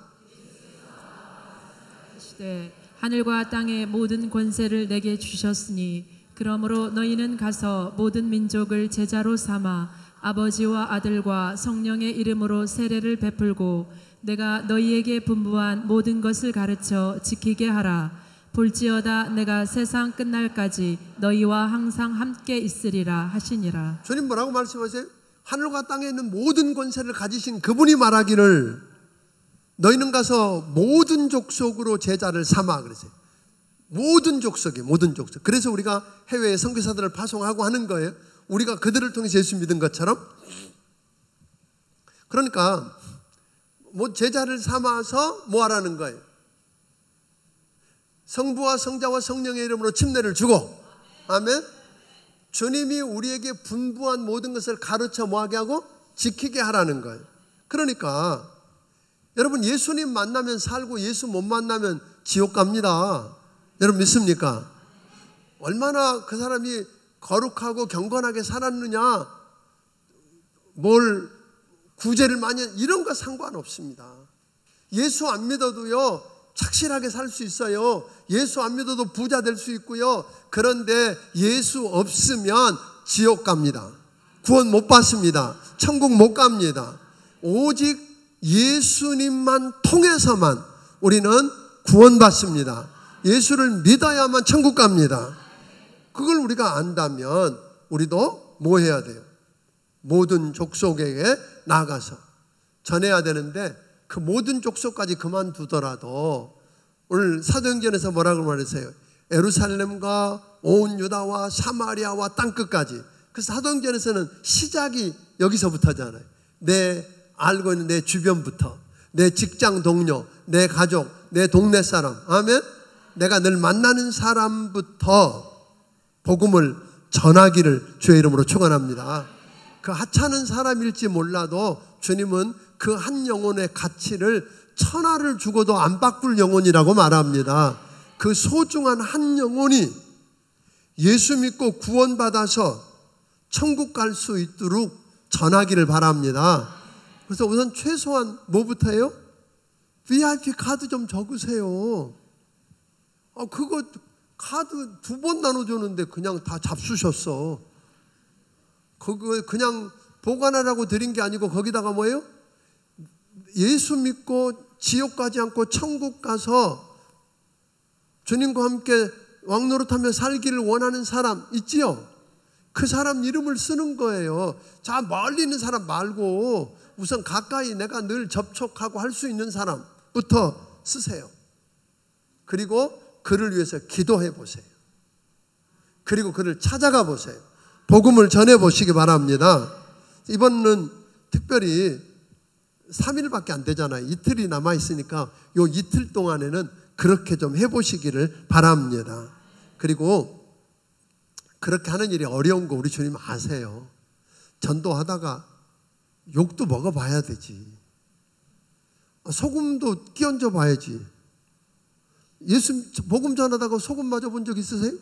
하늘과 땅의 모든 권세를 내게 주셨으니 그러므로 너희는 가서 모든 민족을 제자로 삼아 아버지와 아들과 성령의 이름으로 세례를 베풀고 내가 너희에게 분부한 모든 것을 가르쳐 지키게 하라. 볼지어다 내가 세상 끝날까지 너희와 항상 함께 있으리라 하시니라. 주님 뭐라고 말씀하세요? 하늘과 땅에 있는 모든 권세를 가지신 그분이 말하기를 너희는 가서 모든 족속으로 제자를 삼아 그러세요. 모든 족속이에요. 모든 족속. 그래서 우리가 해외에 선교사들을 파송하고 하는 거예요. 우리가 그들을 통해서 예수 믿은 것처럼. 그러니까 뭐 제자를 삼아서 뭐 하라는 거예요? 성부와 성자와 성령의 이름으로 침례를 주고, 아멘. 주님이 우리에게 분부한 모든 것을 가르쳐 뭐하게 하고 지키게 하라는 거예요. 그러니까 여러분, 예수님 만나면 살고 예수 못 만나면 지옥 갑니다. 여러분 믿습니까? 얼마나 그 사람이 거룩하고 경건하게 살았느냐, 뭘 구제를 많이 이런 거 상관없습니다. 예수 안 믿어도요 착실하게 살 수 있어요. 예수 안 믿어도 부자 될 수 있고요. 그런데 예수 없으면 지옥 갑니다. 구원 못 받습니다. 천국 못 갑니다. 오직 예수님만 통해서만 우리는 구원받습니다. 예수를 믿어야만 천국 갑니다. 그걸 우리가 안다면 우리도 뭐 해야 돼요? 모든 족속에게 나가서 전해야 되는데, 그 모든 족속까지 그만두더라도 오늘 사도행전에서 뭐라고 말했어요? 예루살렘과 온 유다와 사마리아와 땅끝까지. 그 사도행전에서는 시작이 여기서부터잖아요. 내 알고 있는 내 주변부터, 내 직장 동료, 내 가족, 내 동네 사람, 아멘. 내가 늘 만나는 사람부터 복음을 전하기를 주의 이름으로 축원합니다. 그 하찮은 사람일지 몰라도 주님은 그 한 영혼의 가치를 천하를 주고도 안 바꿀 영혼이라고 말합니다. 그 소중한 한 영혼이 예수 믿고 구원받아서 천국 갈 수 있도록 전하기를 바랍니다. 그래서 우선 최소한 뭐부터 해요? VIP 카드 좀 적으세요. 그거 카드 2번 나눠주는데 그냥 다 잡수셨어. 그거 그냥 보관하라고 드린 게 아니고 거기다가 뭐예요? 예수 믿고 지옥 가지 않고 천국 가서 주님과 함께 왕노릇하며 살기를 원하는 사람 있지요? 그 사람 이름을 쓰는 거예요. 자, 멀리 있는 사람 말고 우선 가까이 내가 늘 접촉하고 할 수 있는 사람부터 쓰세요. 그리고 그를 위해서 기도해 보세요. 그리고 그를 찾아가 보세요. 복음을 전해 보시기 바랍니다. 이번은 특별히 3일밖에 안 되잖아요. 이틀이 남아있으니까 요 이틀 동안에는 그렇게 좀 해보시기를 바랍니다. 그리고 그렇게 하는 일이 어려운 거 우리 주님 아세요. 전도하다가 욕도 먹어봐야 되지. 소금도 끼얹어 봐야지. 복음 전하다가 소금 맞아본 적 있으세요?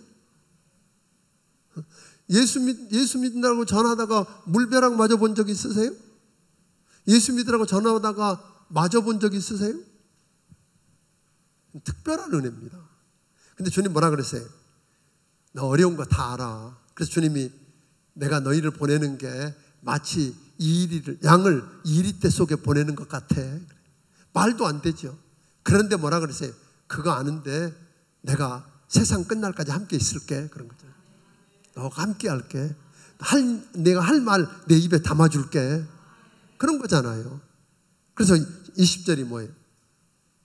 예수 믿는다고 전하다가 물벼락 맞아본 적 있으세요? 예수 믿으라고 전하다가 맞아본 적 있으세요? 특별한 은혜입니다. 근데 주님 뭐라 그랬어요? 너 어려운 거 다 알아. 그래서 주님이 내가 너희를 보내는 게 마치 양을 2리떼 속에 보내는 것 같아. 말도 안 되죠. 그런데 뭐라 그랬어요? 그거 아는데 내가 세상 끝날까지 함께 있을게. 그런 거죠. 너가 함께 할게. 내가 할 말 내 입에 담아줄게. 그런 거잖아요. 그래서 20절이 뭐예요?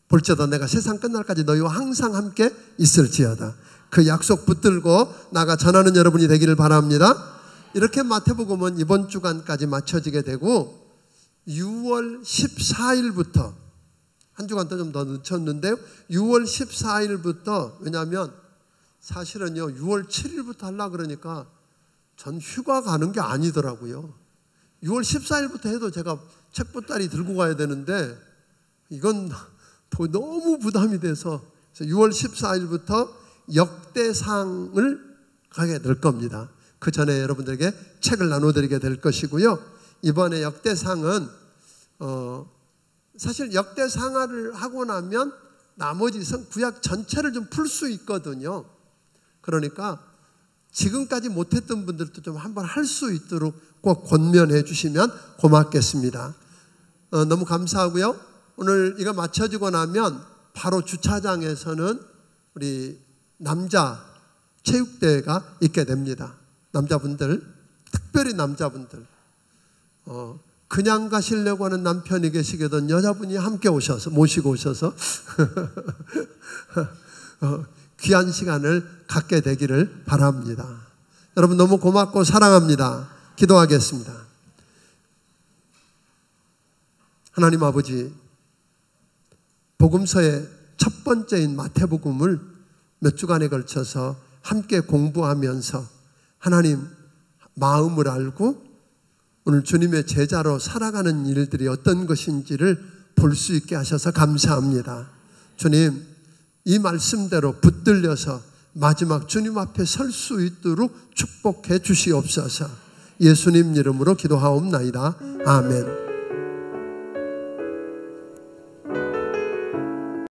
볼지어다 내가 세상 끝날까지 너희와 항상 함께 있을지어다. 그 약속 붙들고 나가 전하는 여러분이 되기를 바랍니다. 이렇게 마태복음은 이번 주간까지 마쳐지게 되고 6월 14일부터 한 주간 좀 더 늦췄는데요. 6월 14일부터, 왜냐하면 사실은요 6월 7일부터 하려고 그러니까 전 휴가 가는 게 아니더라고요. 6월 14일부터 해도 제가 책보따리 들고 가야 되는데 이건 너무 부담이 돼서 6월 14일부터 역대상을 가게 될 겁니다. 그 전에 여러분들에게 책을 나눠드리게 될 것이고요. 이번에 역대상은 사실 역대상화를 하고 나면 나머지 구약 전체를 좀 풀 수 있거든요. 그러니까 지금까지 못했던 분들도 좀 한번 할 수 있도록 꼭 권면해 주시면 고맙겠습니다. 너무 감사하고요. 오늘 이거 마쳐지고 나면 바로 주차장에서는 우리 남자 체육대회가 있게 됩니다. 남자분들, 특별히 남자분들, 그냥 가시려고 하는 남편이 계시거든 여자분이 함께 모시고 오셔서 귀한 시간을 갖게 되기를 바랍니다. 여러분 너무 고맙고 사랑합니다. 기도하겠습니다. 하나님 아버지, 복음서의 첫 번째인 마태복음을 몇 주간에 걸쳐서 함께 공부하면서 하나님 마음을 알고 오늘 주님의 제자로 살아가는 일들이 어떤 것인지를 볼 수 있게 하셔서 감사합니다. 주님, 이 말씀대로 붙들려서 마지막 주님 앞에 설 수 있도록 축복해 주시옵소서. 예수님 이름으로 기도하옵나이다. 아멘.